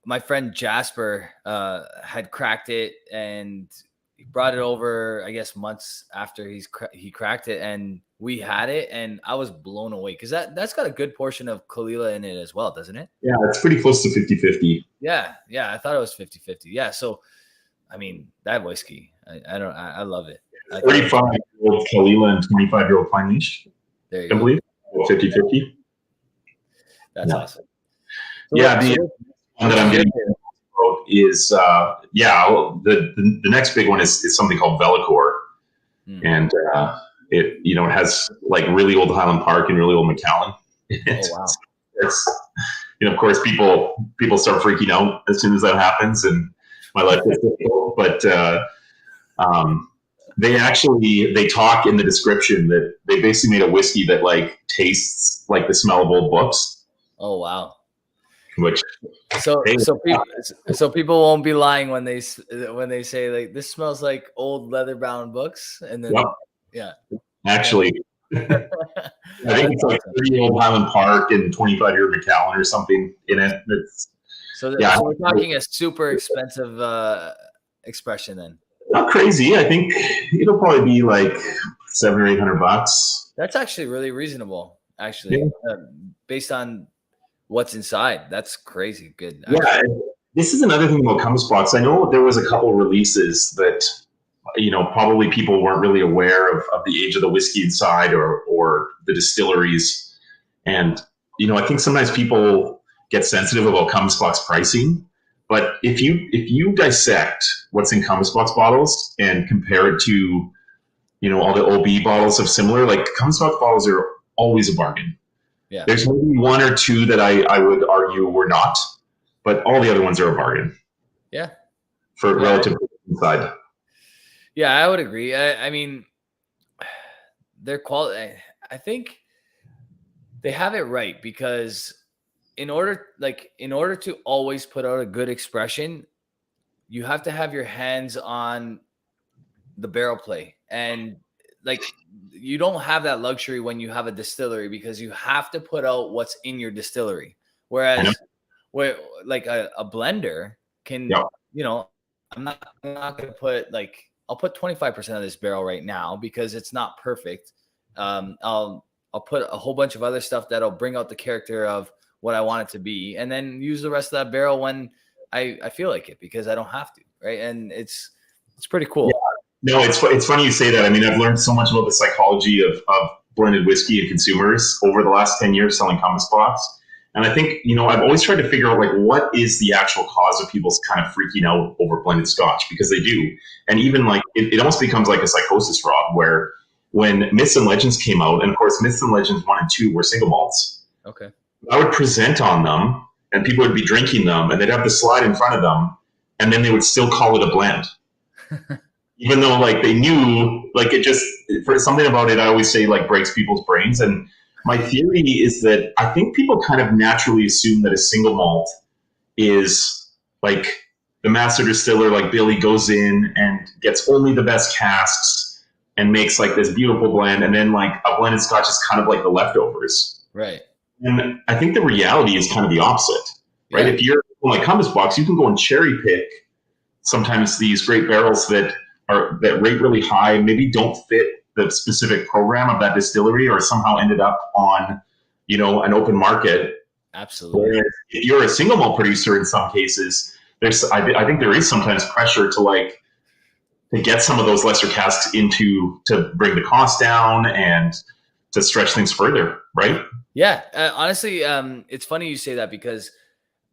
S1: my friend Jasper had cracked it, and he brought it over, I guess, months after he cracked it, and we had it, and I was blown away, because that's got a good portion of Kalila in it as well, doesn't it?
S2: Yeah, it's pretty close to 50-50.
S1: Yeah, I thought it was 50-50. Yeah, so I mean, that whiskey, I love it.
S2: 35-year-old Kalila and 25-year-old Clynelish.
S1: There you
S2: go. I believe 50-50.
S1: That's awesome. So
S2: the one that I'm getting is the next big one is something called Velicor, and it has like really old Highland Park and really old Macallan.
S1: Oh, wow.
S2: It's, of course, people start freaking out as soon as that happens, and my life is difficult. But they talk in the description that they basically made a whiskey that like tastes like the smell of old books.
S1: Oh, wow.
S2: Which
S1: so people won't be lying when they say like this smells like old leather bound books, and then
S2: actually. I think it's like 30-year-old Highland Park and 25-year Macallan or something in it.
S1: So we're talking a super expensive expression then.
S2: Not crazy. I think it'll probably be like $700 or $800.
S1: That's actually really reasonable. Actually, based on what's inside, that's crazy good. Actually.
S2: Yeah, this is another thing about Compass Box. I know there was a couple releases that probably people weren't really aware of the age of the whiskey inside or the distilleries, and I think sometimes people get sensitive about Compass Box pricing. But if you dissect what's in Compass Box bottles and compare it to, all the OB bottles of similar, like Compass Box bottles are always a bargain.
S1: Yeah.
S2: There's maybe one or two that I would argue were not, but all the other ones are a bargain.
S1: Yeah.
S2: For relative inside.
S1: Yeah, I would agree. I mean, their quality, I think they have it right, because in order to always put out a good expression, you have to have your hands on the barrel play. And like, you don't have that luxury when you have a distillery, because you have to put out what's in your distillery. Whereas where like a blender can, I'm not going to put I'll put 25% of this barrel right now because it's not perfect. I'll put a whole bunch of other stuff that'll bring out the character of what I want it to be, and then use the rest of that barrel when I feel like it, because I don't have to, right? And it's pretty cool.
S2: Yeah. No, it's funny you say that. I mean, I've learned so much about the psychology of blended whiskey and consumers over the last 10 years selling Compass Box. And I think, I've always tried to figure out like what is the actual cause of people's kind of freaking out over blended Scotch, because they do. And even like it almost becomes like a psychosis, Rob, where when Myths and Legends came out, and of course Myths and Legends 1 and 2 were single malts.
S1: Okay.
S2: I would present on them and people would be drinking them and they'd have the slide in front of them and then they would still call it a blend. Even though like they knew, like it just, for something about it, I always say like breaks people's brains. And my theory is that I think people kind of naturally assume that a single malt is like the master distiller, like Billy, goes in and gets only the best casks and makes like this beautiful blend. And then like a blended Scotch is kind of like the leftovers.
S1: Right.
S2: And I think the reality is kind of the opposite, right? Yeah. If you're like Compass Box, you can go and cherry pick sometimes these great barrels that rate really high, maybe don't fit the specific program of that distillery, or somehow ended up on, an open market.
S1: Absolutely.
S2: Whereas if you're a single malt producer, in some cases, I think there is sometimes pressure to get some of those lesser casks to bring the cost down and to stretch things further, right?
S1: Yeah, honestly, it's funny you say that, because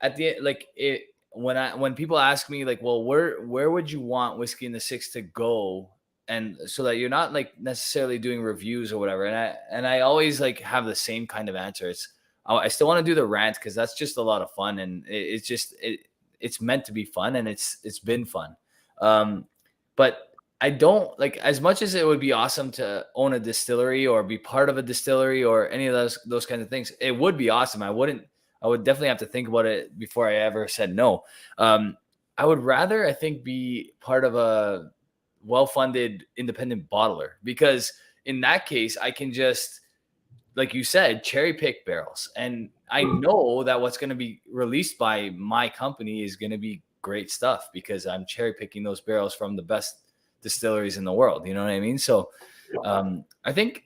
S1: at the end, when people ask me like, well, where would you want Whiskey in the Six to go, and so that you're not like necessarily doing reviews or whatever, and I always like have the same kind of answer. I still want to do the rant because that's just a lot of fun, and it's meant to be fun, and it's been fun, but I don't like, as much as it would be awesome to own a distillery or be part of a distillery or any of those kinds of things. It would be awesome. I would definitely have to think about it before I ever said no. I would rather, I think, be part of a well-funded independent bottler, because in that case, I can just, like you said, cherry pick barrels. And I know that what's going to be released by my company is going to be great stuff, because I'm cherry picking those barrels from the best distilleries in the world. You know what I mean? So I think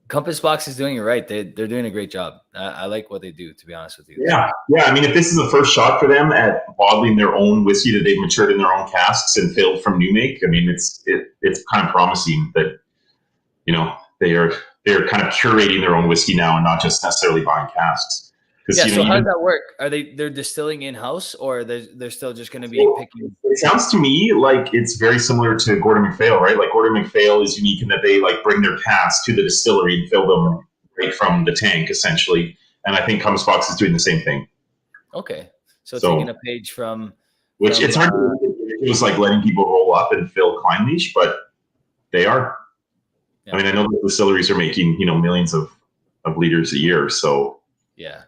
S1: Compass Box is doing it right. They're doing a great job. I like what they do, to be honest with you.
S2: Yeah. I mean, if this is the first shot for them at bottling their own whiskey that they've matured in their own casks and filled from new make, I mean, it's kind of promising that they're kind of curating their own whiskey now and not just necessarily buying casks.
S1: Yeah. So how does that work? Are they're distilling in house, or they're still just going to be picking?
S2: It sounds to me like it's very similar to Gordon MacPhail, right? Like Gordon MacPhail is unique in that they like bring their casks to the distillery and fill them right from the tank essentially. And I think Compass Box is doing the same thing.
S1: Okay. So taking a page from
S2: it's hard to it was like letting people roll up and fill Glenallachie, but they are. Yeah. I mean, I know the distilleries are making, millions of liters a year. So
S1: yeah.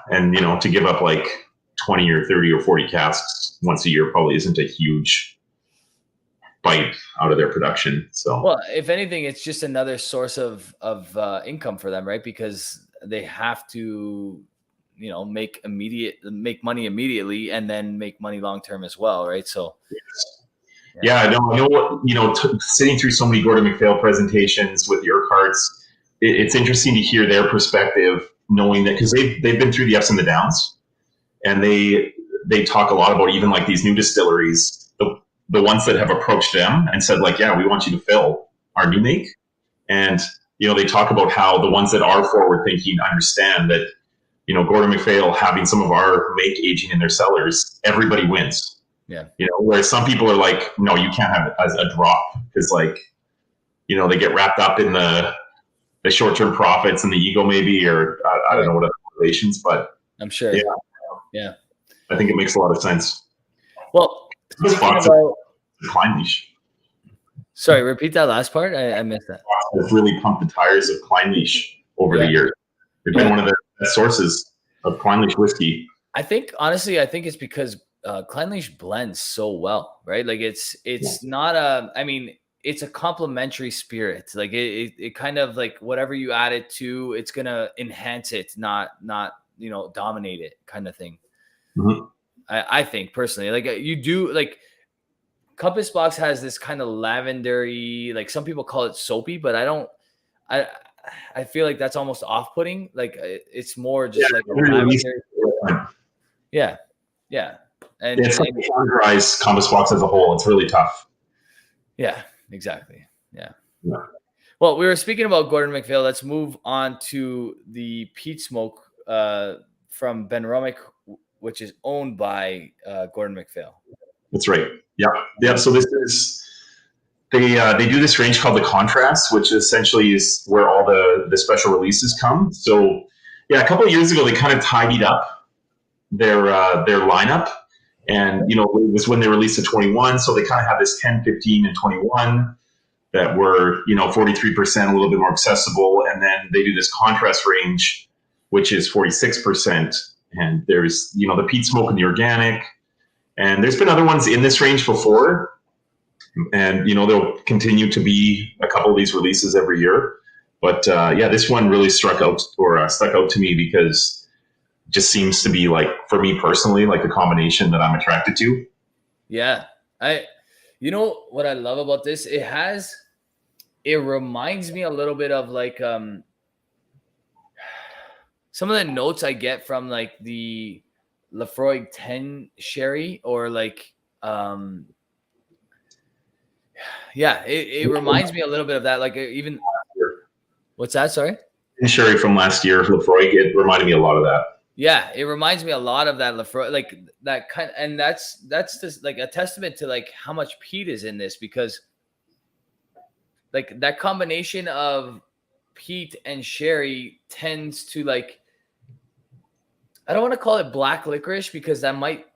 S2: And to give up like 20 or 30 or 40 casks once a year probably isn't a huge bite out of their production. So,
S1: well, if anything, it's just another source of income for them, right? Because they have to, make money immediately and then make money long term as well, right? So,
S2: yeah, I know what sitting through so many Gordon MacPhail presentations with your carts, it's interesting to hear their perspective, knowing that because they've been through the ups and the downs, and they talk a lot about even like these new distilleries. The ones that have approached them and said like, yeah, we want you to fill our new make. And, they talk about how the ones that are forward thinking understand that, Gordon MacPhail having some of our make aging in their cellars, everybody wins.
S1: Yeah.
S2: Whereas some people are like, no, you can't have it as a drop because like, they get wrapped up in the short-term profits and the ego maybe, or I don't know what other motivations, but
S1: I'm sure.
S2: Yeah. I think it makes a lot of sense.
S1: Well,
S2: Glenallachie.
S1: Sorry, repeat that last part. I missed that.
S2: It's really pumped the tires of Glenallachie over the years. They've been one of the best sources of Glenallachie whiskey.
S1: Honestly, I think it's because Glenallachie blends so well, right? Like it's not it's a complementary spirit. Like it kind of like whatever you add it to, it's gonna enhance it, not dominate it, kind of thing.
S2: Mm-hmm.
S1: I think personally, like you do, like Compass Box has this kind of lavendery, like some people call it soapy, but I feel like that's almost off-putting. Like it's more just like a lavender. Yeah. And
S2: it's like to categorize Compass Box as a whole. It's really tough.
S1: Yeah, exactly. Yeah. Well, we were speaking about Gordon MacPhail. Let's move on to the peat smoke from Benromach, which is owned by Gordon MacPhail.
S2: That's right. Yeah. So this is they do this range called the Contrast, which essentially is where all the special releases come. So a couple of years ago they kind of tidied up their lineup, and it was when they released the 21. So they kind of have this 10, 15, and 21 that were 43%, a little bit more accessible, and then they do this Contrast range, which is 46%. And there's the peat smoke and the organic. And there's been other ones in this range before. And, there'll continue to be a couple of these releases every year. But, this one really stuck out to me because it just seems to be like, for me personally, like a combination that I'm attracted to.
S1: Yeah. What I love about this, it reminds me a little bit of like some of the notes I get from like the Laphroaig 10 sherry, or like it reminds me a little bit of that, like even what's that, sorry?
S2: Sherry from last year, Laphroaig, it reminded me a lot of that.
S1: Yeah, it reminds me a lot of that Laphroaig, like that kind, and that's just like a testament to like how much peat is in this, because like that combination of peat and sherry tends to like, I don't want to call it black licorice because that might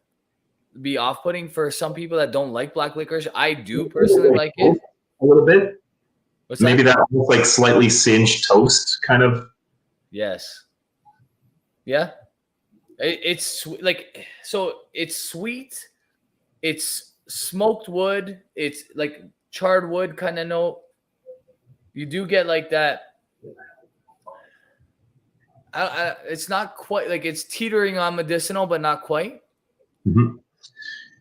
S1: be off-putting for some people that don't like black licorice. I do personally like it
S2: a little bit.
S1: What's
S2: maybe that almost like slightly singed toast kind of.
S1: Yes. Yeah. It's like, so it's sweet. It's smoked wood. It's like charred wood kind of note. You do get like that. It's not quite like, it's teetering on medicinal, but not quite.
S2: Mm-hmm.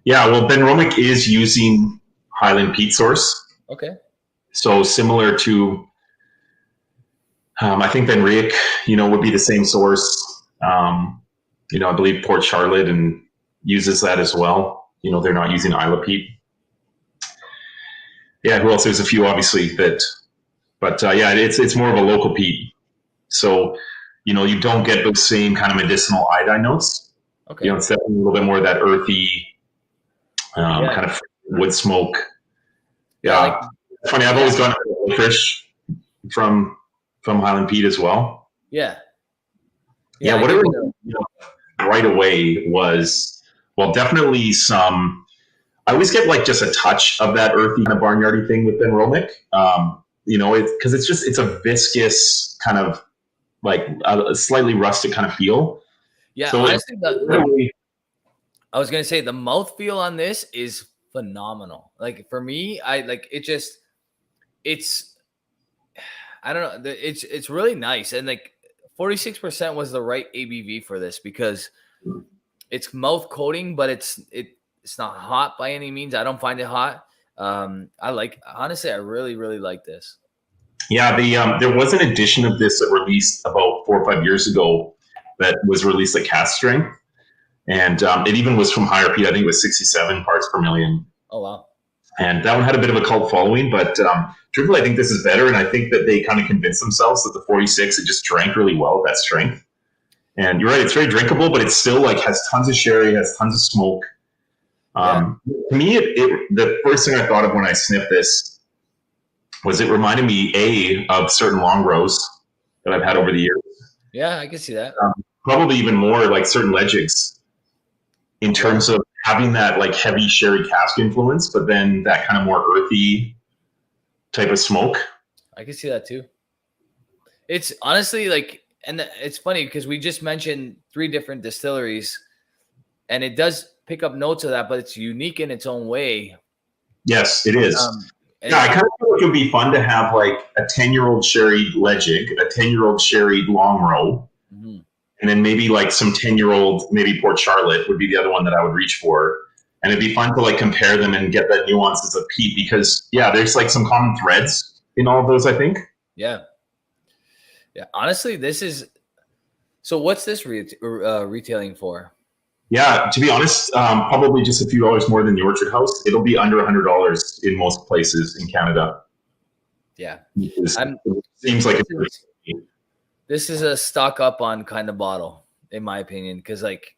S2: Yeah, well, Benromach is using Highland peat source.
S1: Okay.
S2: So similar to, I think Benromach, would be the same source. I believe Port Charlotte and uses that as well. They're not using Isla peat. Yeah, who else? There's a few obviously but it's more of a local peat. So, you don't get those same kind of medicinal iodine notes.
S1: Okay.
S2: It's definitely a little bit more of that earthy kind of wood smoke. Yeah. It's funny. I've always gone licorice from Highland peat as well.
S1: Yeah.
S2: Yeah, what it really, right away was, well, definitely some. I always get like just a touch of that earthy kind of barnyardy thing with Benromach. Because it's a viscous kind of like a slightly rustic kind of feel.
S1: Yeah,
S2: So
S1: honestly, I was gonna say the mouthfeel on this is phenomenal. Like for me, I like it. It's I don't know. It's really nice, and like 46% was the right ABV for this because it's mouth coating, but it's not hot by any means. I don't find it hot. Honestly, I really like this.
S2: Yeah, there was an edition of this that released about 4 or 5 years ago that was released at cask strength, and it even was from higher Peat. I think it was 67 parts per million.
S1: Oh wow!
S2: And that one had a bit of a cult following, but truthfully, I think this is better, and I think that they kind of convinced themselves that the 46 it just drank really well at that strength. And you're right; it's very drinkable, but it still like has tons of sherry, has tons of smoke. To me, the first thing I thought of when I sniffed this was it reminded me of certain long rows that I've had over the years.
S1: Yeah, I can see that.
S2: Probably even more like certain legigs in terms of having that like heavy sherry cask influence, but then that kind of more earthy type of smoke.
S1: I can see that too. It's honestly like, and it's funny because we just mentioned 3 different distilleries, and it does pick up notes of that, but it's unique in its own way.
S2: Yes, it is. Yeah, I kind of feel like it would be fun to have like a 10-year-old sherry legig, a 10-year-old sherry long row, and then maybe like some 10-year-old, maybe Port Charlotte would be the other one that I would reach for. And it'd be fun to like compare them and get the nuances of Peat because there's like some common threads in all of those, I think.
S1: Yeah. Honestly, this is, so what's this retailing for?
S2: Yeah, to be honest, probably just a few dollars more than the Orchard House. It'll be under $100 in most places in Canada.
S1: Yeah.
S2: It seems like
S1: this is a stock up on kind of bottle, in my opinion, because like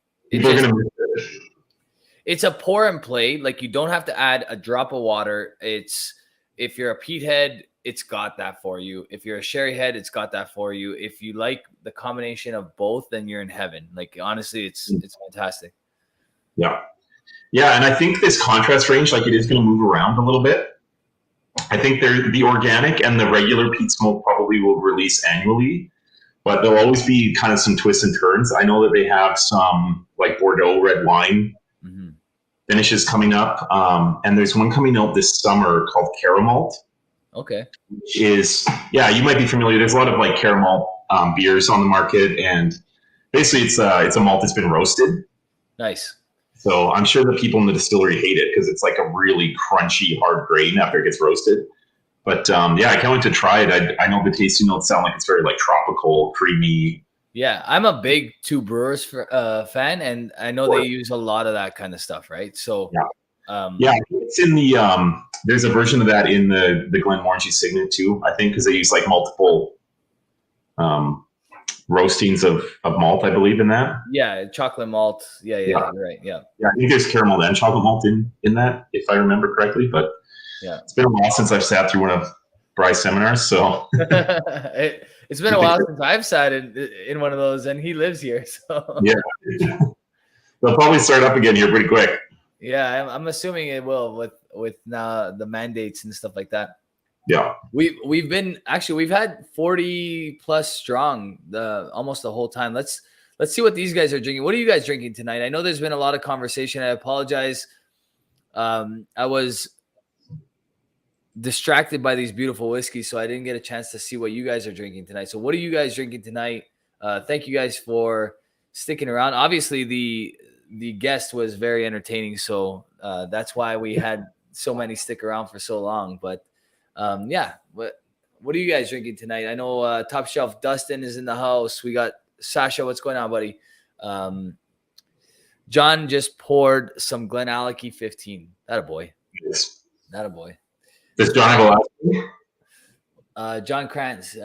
S1: it's a pour and play. Like you don't have to add a drop of water. If you're a Peat head, it's got that for you. If you're a sherry head, it's got that for you. If you like the combination of both, then you're in heaven. Like honestly, it's fantastic.
S2: Yeah. And I think this contrast range, like it is going to move around a little bit. I think the organic and the regular peat smoke probably will release annually, but there'll always be kind of some twists and turns. I know that they have some like Bordeaux red wine finishes coming up, and there's one coming out this summer called Caramalt.
S1: Okay.
S2: Which is, you might be familiar. There's a lot of like caramel beers on the market, and basically it's a malt that's been roasted.
S1: Nice.
S2: So I'm sure the people in the distillery hate it because it's like a really crunchy, hard grain after it gets roasted. But I can't wait to try it. I know the tasting notes sound like it's very like tropical, creamy.
S1: Yeah, I'm a big Two Brewers fan, and I know they use a lot of that kind of stuff, right? So
S2: it's in the there's a version of that in the Glenallachie Signet too, I think, because they use like multiple roastings of malt, I believe, in that.
S1: Yeah, chocolate malt. Yeah, right. Yeah,
S2: I think there's caramel and chocolate malt in that, if I remember correctly. But it's been a while since I've sat through one of Bry's seminars, so
S1: it's been a while since I've sat in one of those, and he lives here, so
S2: they'll probably start up again here pretty quick.
S1: Yeah, I'm assuming it will with now the mandates and stuff like that.
S2: Yeah,
S1: we've had 40 plus strong almost the whole time. Let's see what these guys are drinking. What are you guys drinking tonight? I know there's been a lot of conversation. I apologize. I was distracted by these beautiful whiskeys, so I didn't get a chance to see what you guys are drinking tonight. So what are you guys drinking tonight? Thank you guys for sticking around. Obviously, the guest was very entertaining, so that's why we had so many stick around for so long. But what are you guys drinking tonight? I know Top Shelf Dustin is in the house. We got Sasha. What's going on, buddy? John just poured some Glenallachie 15. That a boy.
S2: Yes.
S1: That a boy.
S2: Does John have a last name?
S1: John Krantz.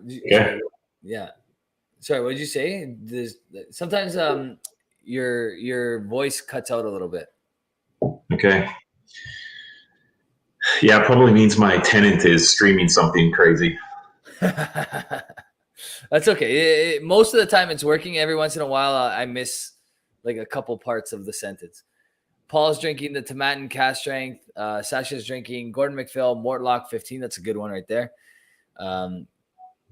S1: Yeah. Sorry, what did you say? Sometimes your voice cuts out a little bit.
S2: Okay. Yeah, probably means my tenant is streaming something crazy.
S1: That's okay. Most of the time it's working. Every once in a while, I miss like a couple parts of the sentence. Paul's drinking the Tomatin Cast Strength. Sasha's drinking Gordon McPhail Mortlock 15. That's a good one right there.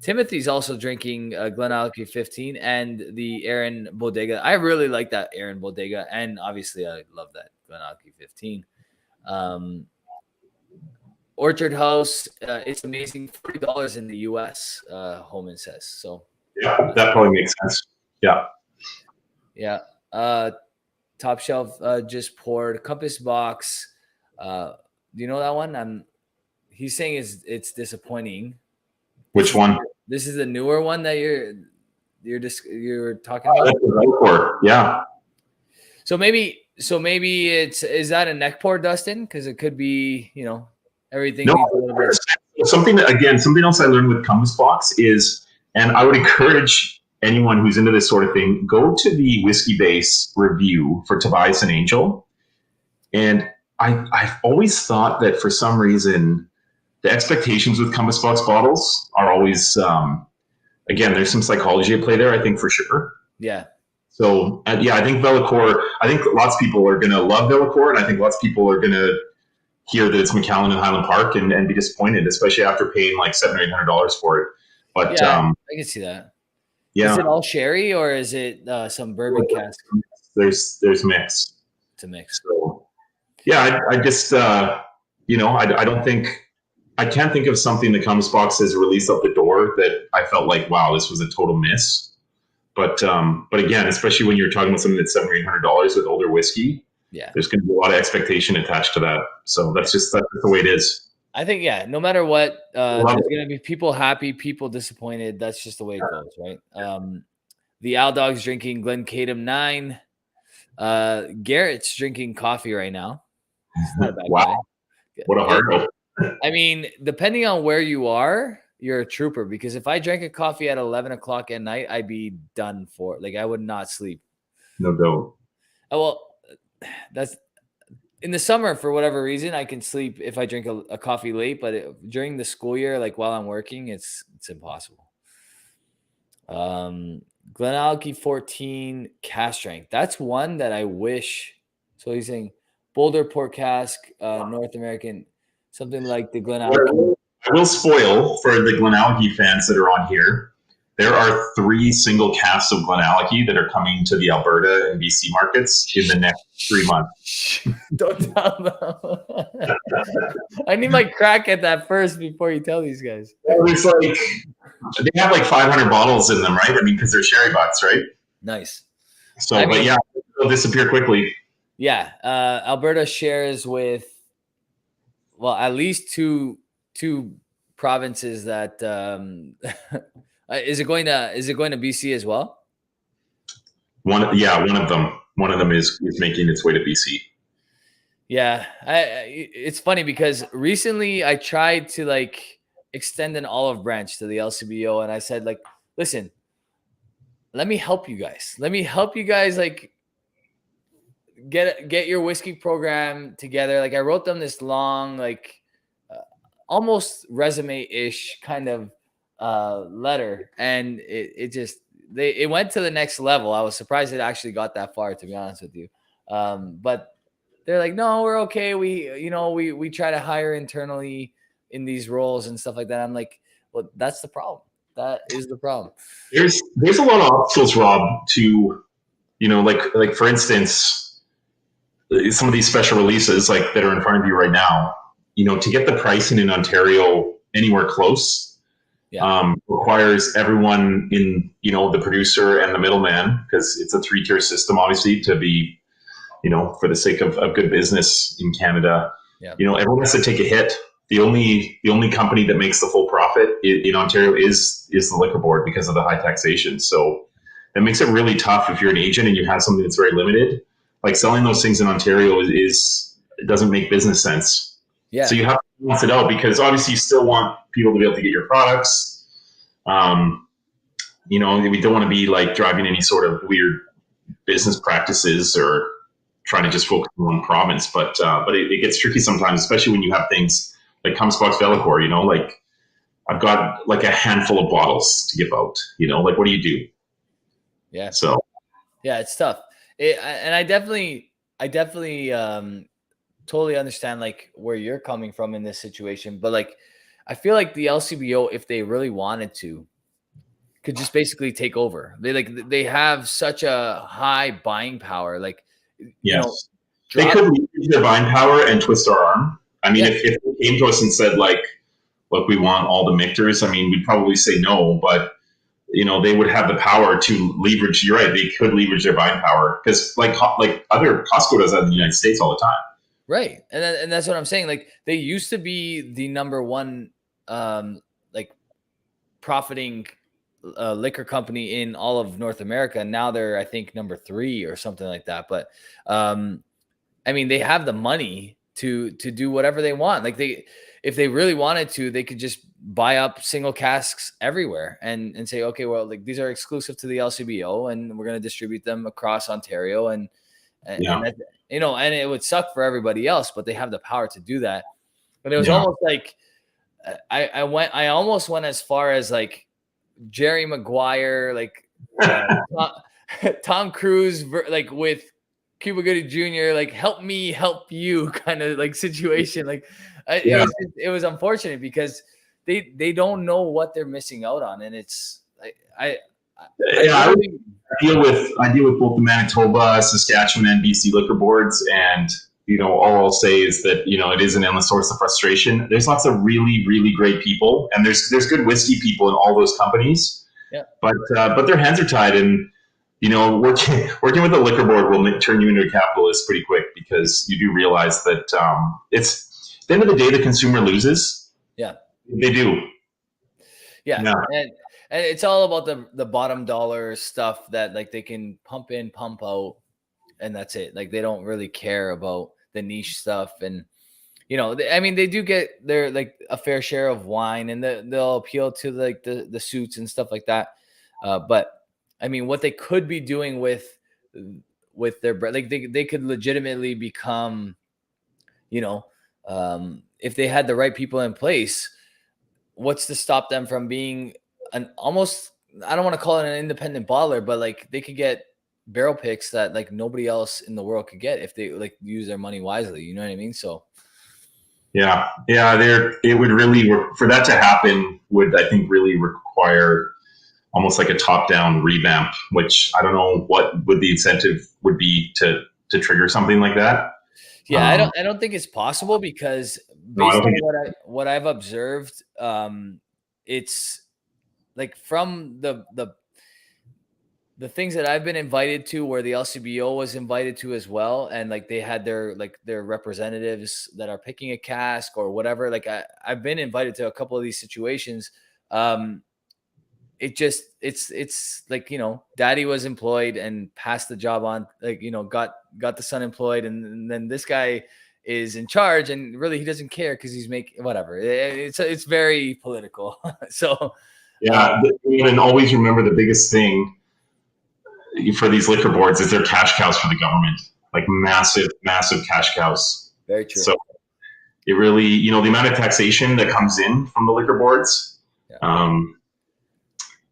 S1: Timothy's also drinking Glenallachie 15 and the Aaron Bodega. I really like that Aaron Bodega, and obviously I love that Glenallachie 15. Orchard House, it's amazing. $40 in the US, Holman says. So
S2: yeah, that probably makes sense. Yeah.
S1: Yeah. Top Shelf just poured Compass Box. Do you know that one? He's saying it's disappointing.
S2: Which one?
S1: This is the newer one that you're talking about.
S2: Yeah.
S1: So maybe is that a neck pour, Dustin? Because it could be, everything.
S2: No, something else I learned with Compass Box is, and I would encourage anyone who's into this sort of thing, go to the Whiskey Base review for Tobias and Angel. And I've always thought that for some reason, the expectations with Compass Box bottles are always, again, there's some psychology at play there, I think, for sure.
S1: Yeah.
S2: So, I think Bellecour, I think lots of people are going to love Bellecour, and I think lots of people are going to hear that it's Macallan and Highland Park and be disappointed, especially after paying like $700 or $800 for it. But
S1: I can see that.
S2: Yeah.
S1: Is it all sherry or is it some bourbon cask?
S2: There's mix.
S1: It's a mix.
S2: So, yeah, I just, I don't think, I can't think of something that Compass Box has released out the door that I felt like, wow, this was a total miss. But again, especially when you're talking about something that's $700 or $800 with older whiskey, there's going to be a lot of expectation attached to that. So that's the way it is.
S1: I think, no matter what, there's going to be people happy, people disappointed. That's just the way it goes, right? The Owl Dog's drinking Glencaidem 9. Garrett's drinking coffee right now. It's not a bad guy.
S2: What a hard.
S1: I mean, depending on where you are, you're a trooper. Because if I drank a coffee at 11 o'clock at night, I'd be done for. Like, I would not sleep.
S2: No doubt.
S1: Well, that's in the summer for whatever reason. I can sleep if I drink a coffee late, but during the school year, like while I'm working, it's impossible. Glenallachie 14 Cask Strength. That's one that I wish. So he's saying Boulder Port Cask, North American, something like the Glenallachie.
S2: I will spoil for the Glenallachie fans that are on here. There are 3 single casks of Glenallachie that are coming to the Alberta and BC markets in the next 3 months.
S1: Don't tell them. I need my crack at that first before you tell these guys.
S2: It's like they have like 500 bottles in them, right? I mean, because they're sherry butts, right?
S1: Nice.
S2: So, but yeah, they'll disappear quickly.
S1: Yeah, Alberta shares with, well, at least two provinces that. Is it going to BC as well?
S2: One of them is making its way to BC.
S1: Yeah, it's funny because recently I tried to like extend an olive branch to the LCBO, and I said, like, listen, let me help you guys. Like get your whiskey program together. Like I wrote them this long, like almost resume-ish kind of letter, and it went to the next level. I was surprised it actually got that far, to be honest with you. But they're like, no, we're okay. We try to hire internally in these roles and stuff like that. I'm like, well, that's the problem. That is the problem.
S2: There's a lot of obstacles, Rob, to, like for instance, some of these special releases like that are in front of you right now, to get the pricing in Ontario anywhere close, requires everyone in, the producer and the middleman, because it's a 3-tier system, obviously, to be, for the sake of good business in Canada, everyone has to take a hit. The only company that makes the full profit in Ontario is the liquor board because of the high taxation. So that makes it really tough if you're an agent and you have something that's very limited. Like selling those things in Ontario it doesn't make business sense. Yeah. So you have to balance it out, because obviously you still want people to be able to get your products. We don't want to be like driving any sort of weird business practices or trying to just focus on one province. But it gets tricky sometimes, especially when you have things like Compass Box Bellecour, I've got like a handful of bottles to give out, like, what do you do?
S1: Yeah.
S2: So
S1: yeah, it's tough. And I definitely totally understand like where you're coming from in this situation, but like, I feel like the LCBO, if they really wanted to, could just basically take over. They have such a high buying power. Like,
S2: yes, they
S1: drop.
S2: could leverage their buying power and twist our arm. I mean,
S1: Yeah.
S2: if they came to us and said like, look, we want all the Michters, I mean, we'd probably say no, but they would have the power to leverage. You're right; they could leverage their buying power because, like other Costco does that in the United States all the time.
S1: Right, and that's what I'm saying. Like, they used to be the number one, like, profiting liquor company in all of North America. Now they're, I think, number 3 or something like that. But I mean, they have the money to do whatever they want. Like, if they really wanted to, they could just buy up single casks everywhere and say, okay, well, like, these are exclusive to the LCBO, and we're going to distribute them across Ontario, and that, and it would suck for everybody else, but they have the power to do that. But it was almost like I almost went as far as like Jerry Maguire, like Tom Cruise, like with Cuba Gooding Jr., like help me help you kind of like situation. Like it was unfortunate because they don't know what they're missing out on, and it's I
S2: deal with both the Manitoba, Saskatchewan, and BC liquor boards, and all I'll say is that it is an endless source of frustration. There's lots of really, really great people, and there's good whiskey people in all those companies.
S1: Yeah.
S2: But their hands are tied, and working with the liquor board will turn you into a capitalist pretty quick because you do realize that it's at the end of the day the consumer loses.
S1: Yeah,
S2: they do.
S1: Yeah. And it's all about the bottom dollar stuff that like they can pump in, pump out, and that's it. Like, they don't really care about the niche stuff. And, I mean, they do get their like a fair share of wine, and they'll appeal to like the suits and stuff like that. But I mean, what they could be doing with their brand, like they could legitimately become, if they had the right people in place, what's to stop them from being an almost, I don't want to call it an independent bottler, but like they could get barrel picks that like nobody else in the world could get if they like use their money wisely. You know what I mean? So
S2: it would really work for that to happen. Would, I think, really require almost like a top-down revamp, which I don't know what would the incentive would be to trigger something like that.
S1: Yeah, I don't think it's possible because based on what I've observed, it's like from the things that I've been invited to, where the LCBO was invited to as well, and like they had their representatives that are picking a cask or whatever. Like I've been invited to a couple of these situations. It's like, daddy was employed and passed the job on, like, got the son employed, and then this guy is in charge, and really he doesn't care because he's making whatever. It's very political. So
S2: and always remember the biggest thing for these liquor boards is they're cash cows for the government, like massive cash cows.
S1: Very true.
S2: So it really, the amount of taxation that comes in from the liquor boards.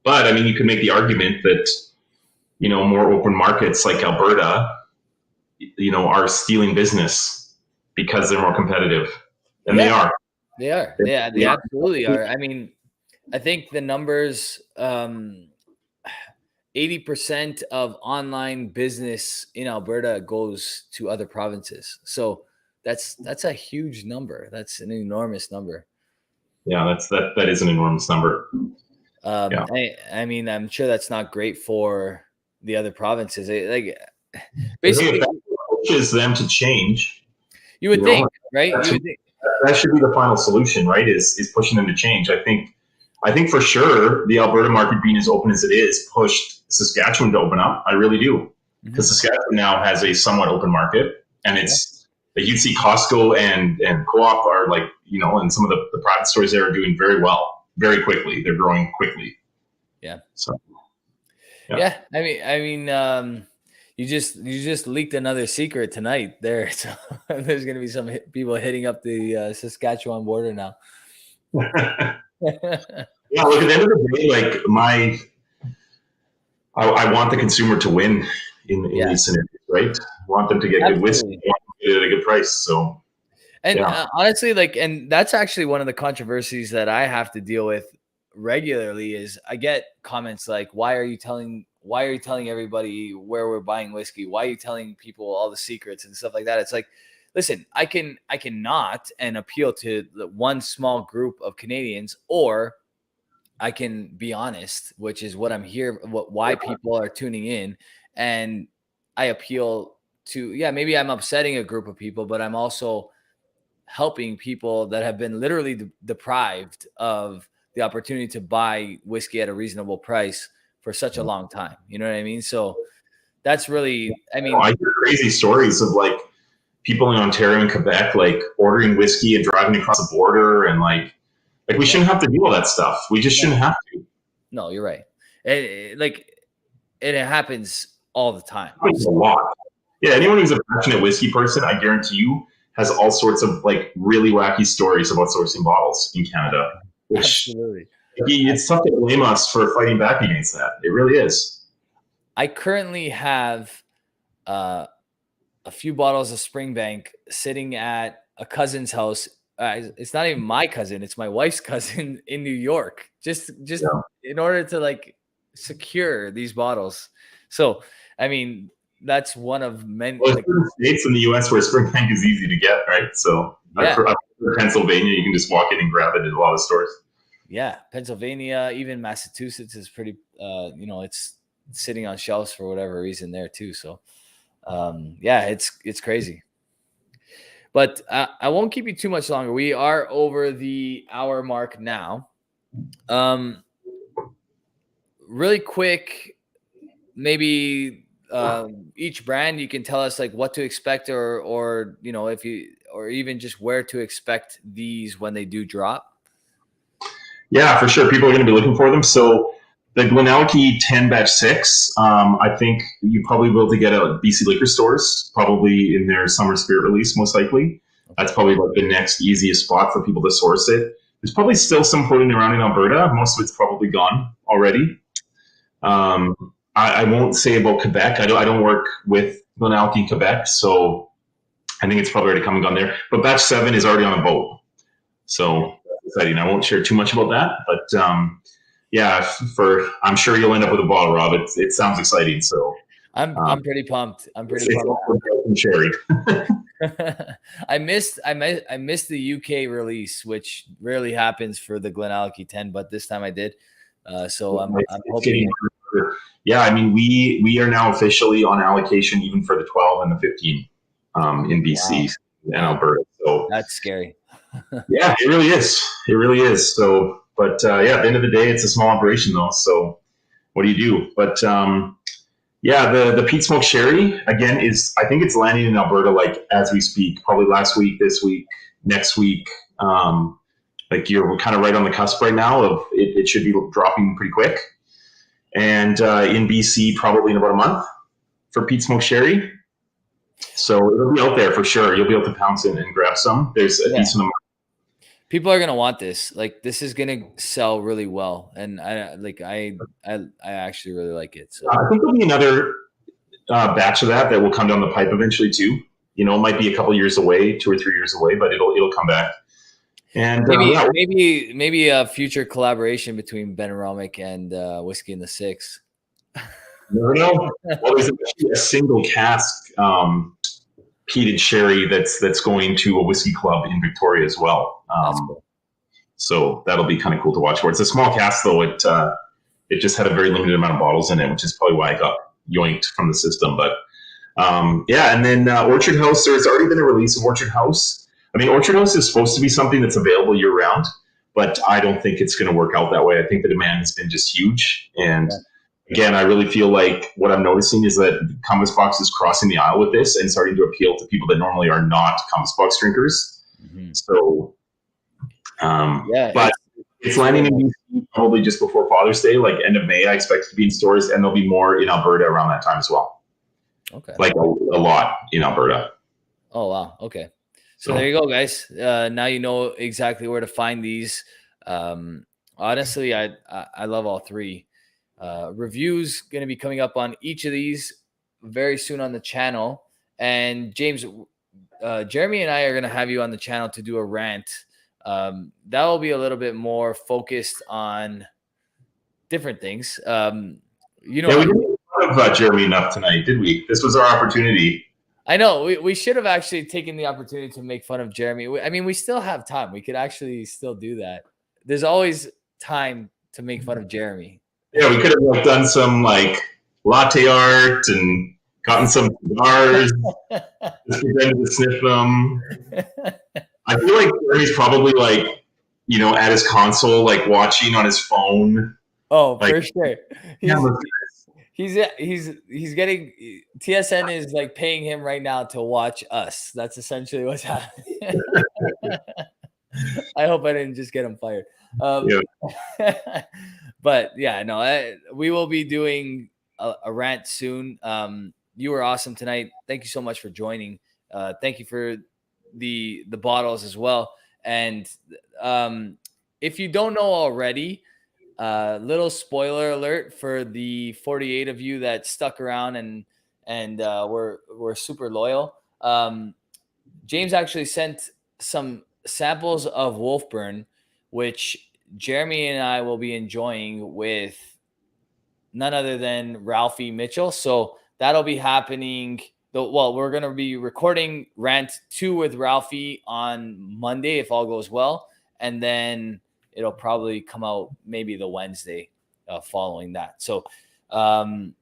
S2: But I mean, you could make the argument that, more open markets like Alberta, are stealing business because they're more competitive, and they are.
S1: They are. Yeah, they absolutely are. I mean, I think the numbers, 80% of online business in Alberta goes to other provinces. So that's a huge number. That's an enormous number.
S2: Yeah, that is an enormous number.
S1: I mean, I'm sure that's not great for the other provinces. Basically,
S2: it pushes them to change.
S1: You would think, right?
S2: That should be the final solution, right? Is pushing them to change. I think for sure the Alberta market, being as open as it is, pushed Saskatchewan to open up. I really do, because Saskatchewan now has a somewhat open market, and it's like you'd see Costco and Co-op are like, and some of the private stores there are doing very well. Very quickly, they're growing quickly.
S1: Yeah.
S2: So.
S1: Yeah. I mean, you just leaked another secret tonight there. So there's going to be some people hitting up the Saskatchewan border now.
S2: Yeah, look, at the end of the day, like I want the consumer to win in
S1: Yeah,
S2: these scenarios, right? I want them to get good whiskey.
S1: absolutely.
S2: I want them to get it at a good price. So
S1: And
S2: yeah,
S1: honestly, like, and that's actually one of the controversies that I have to deal with regularly is I get comments like, why are you telling everybody where we're buying whiskey? Why are you telling people all the secrets and stuff like that?" It's like, listen, I cannot and appeal to the one small group of Canadians, or I can be honest, which is what I'm here, why people are tuning in, and I appeal to, yeah, maybe I'm upsetting a group of people, but I'm also helping people that have been literally deprived of the opportunity to buy whiskey at a reasonable price for such a long time. You know what I mean? So that's really, I
S2: I
S1: mean,
S2: hear crazy stories of like people in Ontario and Quebec like ordering whiskey and driving across the border, and like we
S1: yeah,
S2: shouldn't have to do all that stuff. We just
S1: no,
S2: shouldn't have to.
S1: no, you're right. Like, and it happens all the time.
S2: It happens a
S1: So
S2: lot. Yeah,
S1: yeah,
S2: anyone who's a passionate whiskey person, I guarantee you, has all sorts of like really wacky stories about sourcing bottles in Canada, which
S1: absolutely.
S2: it's tough to blame us for fighting back against that. It really is.
S1: I currently have uh, a few bottles of Springbank sitting at a cousin's house. It's not even my cousin; it's my wife's cousin in New York. Just
S2: Yeah.
S1: in order to like secure these bottles. So, I mean, that's one of many.
S2: Well, there's
S1: Like,
S2: certain states in the U.S. where Springbank is easy to get, right? So
S1: yeah,
S2: for Pennsylvania, you can just walk in and grab it at a lot of stores.
S1: yeah. Pennsylvania, even Massachusetts is pretty. It's sitting on shelves for whatever reason there too. So, yeah, it's crazy. But I won't keep you too much longer. We are over the hour mark now. Um, really quick, maybe each brand you can tell us like what to expect, or if you, or even just where to expect these when they do drop.
S2: Yeah, for sure. People are going to be looking for them. So the Glenallachie 10 batch 6, I think you probably will be able to get at BC liquor stores, probably in their summer spirit release, most likely. That's
S1: Okay.
S2: probably like the next easiest spot for people to source it. There's probably still some floating around in Alberta. Most of it's probably gone already. Um, I won't say about Quebec. I don't work with Glenallachie in Quebec, so I think it's probably already come and gone there. But batch 7 is already on a boat.
S1: Okay.
S2: So exciting. I won't share too much about that, but yeah, I'm sure you'll end up with a bottle, Rob. It sounds exciting. So
S1: I'm pretty pumped. I'm pretty
S2: it's
S1: pumped.
S2: also cherry.
S1: I missed the UK release, which rarely happens for the Glenallachie 10, but this time I did. So I'm
S2: It's
S1: hoping.
S2: getting yeah. I mean, we are now officially on allocation even for the 12 and the 15 in BC
S1: Wow,
S2: and
S1: wow,
S2: Alberta. So
S1: that's scary.
S2: yeah, it really is. It really is. So, but yeah, at the end of the day, it's a small operation though. So what do you do? But yeah, the peat smoke sherry again is, I think it's landing in Alberta like as we speak. Probably last week, this week, next week. Like you're kind of right on the cusp right now of it should be dropping pretty quick. And in BC, probably in about a month for peat smoke sherry. So it'll be out there for sure. You'll be able to pounce in and grab some. There's a
S1: Yeah,
S2: decent amount.
S1: people are gonna want this. Like, this is gonna sell really well, and I actually really like it. So
S2: I think there'll be another batch of that will come down the pipe eventually too. You know, it might be a couple years away, 2 or 3 years away, but it'll come back. And
S1: maybe
S2: yeah,
S1: maybe maybe a future collaboration between Benromach and Whiskey in the Six.
S2: never know. Well, there's actually a single cask peated sherry that's going to a whiskey club in Victoria as well.
S1: That's cool.
S2: So that'll be kind of cool to watch for. It's a small cask though. It just had a very limited amount of bottles in it, which is probably why I got yoinked from the system. But yeah, and then Orchard House, there's already been a release of Orchard House. I mean, Orchard House is supposed to be something that's available year round, but I don't think it's going to work out that way. I think the demand has been just huge. And
S1: Yeah.
S2: again, I really feel like what I'm noticing is that Compass Box is crossing the aisle with this and starting to appeal to people that normally are not Compass Box drinkers.
S1: Mm-hmm.
S2: So,
S1: Yeah,
S2: but it's landing in BC probably just before Father's Day, like end of May. I expect it to be in stores, and there'll be more in Alberta around that time as well.
S1: okay.
S2: Like a lot in Alberta.
S1: Oh wow. Okay. So there you go, guys. Now you know exactly where to find these. Honestly, I love all three. Reviews going to be coming up on each of these very soon on the channel. And James, Jeremy and I are going to have you on the channel to do a rant. That will be a little bit more focused on different things.
S2: We didn't talk about Jeremy enough tonight, did we? This was our opportunity.
S1: I know we should have actually taken the opportunity to make fun of Jeremy. I mean, we still have time. We could actually still do that. There's always time to make fun of Jeremy.
S2: Yeah, we could have done some latte art and gotten some cigars, just pretended to sniff them. I feel like Jeremy's probably at his console, watching on his phone.
S1: Oh, for sure. He's getting TSN is paying him right now to watch us. That's essentially what's happening. I hope I didn't just get him fired. But yeah, no, we will be doing a rant soon. You were awesome tonight. Thank you so much for joining. Thank you for the bottles as well. And if you don't know already, little spoiler alert for the 48 of you that stuck around and were super loyal. James actually sent some samples of Wolfburn, which Jeremy and I will be enjoying with none other than Ralphie Mitchell. So that'll be happening. Well, we're going to be recording rant 2 with Ralphie on Monday, if all goes well. And then it'll probably come out maybe the Wednesday following that. So going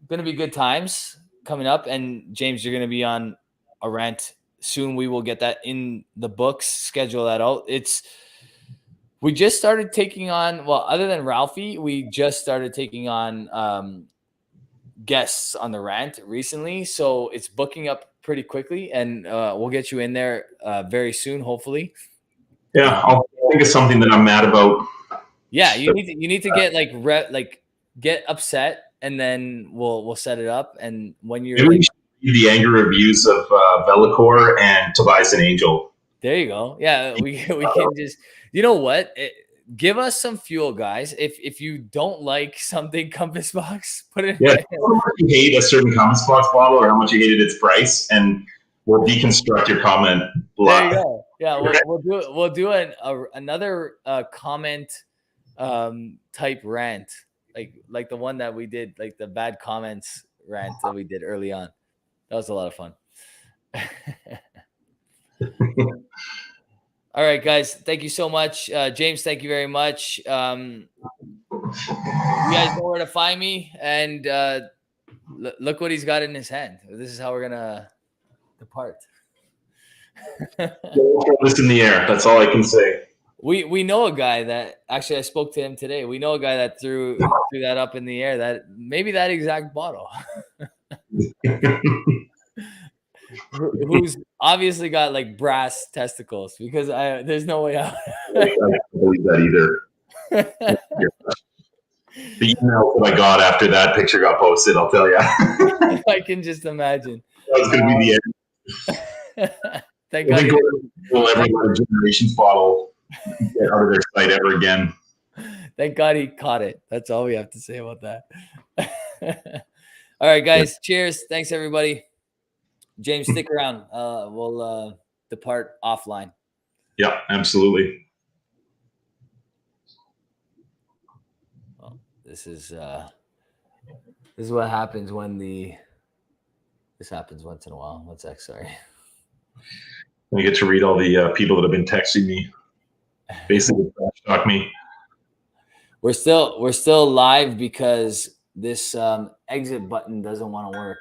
S1: to be good times coming up. And James, you're going to be on a rant soon. We will get that in the books, schedule that out. We just started taking on, well, other than Ralphie, we just started taking on guests on the rant recently. So it's booking up pretty quickly, and we'll get you in there very soon, hopefully.
S2: Yeah, I'll think of something that I'm mad about.
S1: Yeah, you need to get get upset, and then we'll set it up. And when you're
S2: maybe we should read the anger reviews of Vellicor and Tobias and Angel.
S1: There you go. Yeah, we can just, you know what? Give us some fuel, guys. If you don't like something Compass Box, put it.
S2: Yeah, how much you hate a certain Compass Box bottle, or how much you hated its price, and we'll deconstruct your comment.
S1: There you go. Yeah, we'll do another comment type rant, like the one that we did, like the bad comments rant that we did early on. That was a lot of fun. All right, guys. Thank you so much. James, thank you very much. You guys know where to find me. And look what he's got in his hand. This is how we're going to depart.
S2: This in the air. That's all I can say.
S1: We know a guy that, actually, I spoke to him today. We know a guy that threw that up in the air, that maybe that exact bottle. Who's obviously got brass testicles, because there's no way out.
S2: I don't believe that either. The email that I got after that picture got posted, I'll tell you.
S1: I can just imagine.
S2: That was going to be the end.
S1: Thank God.
S2: We'll ever let a Generations bottle get out of their sight ever again.
S1: Thank God he caught it. That's all we have to say about that. All right, guys. Cheers. Thanks, everybody. James, stick around. We'll depart offline.
S2: Yeah, absolutely.
S1: Well, this is what happens when this happens once in a while. One sec, sorry.
S2: I get to read all the people that have been texting me, basically trash talk me.
S1: We're still live because this exit button doesn't want to work.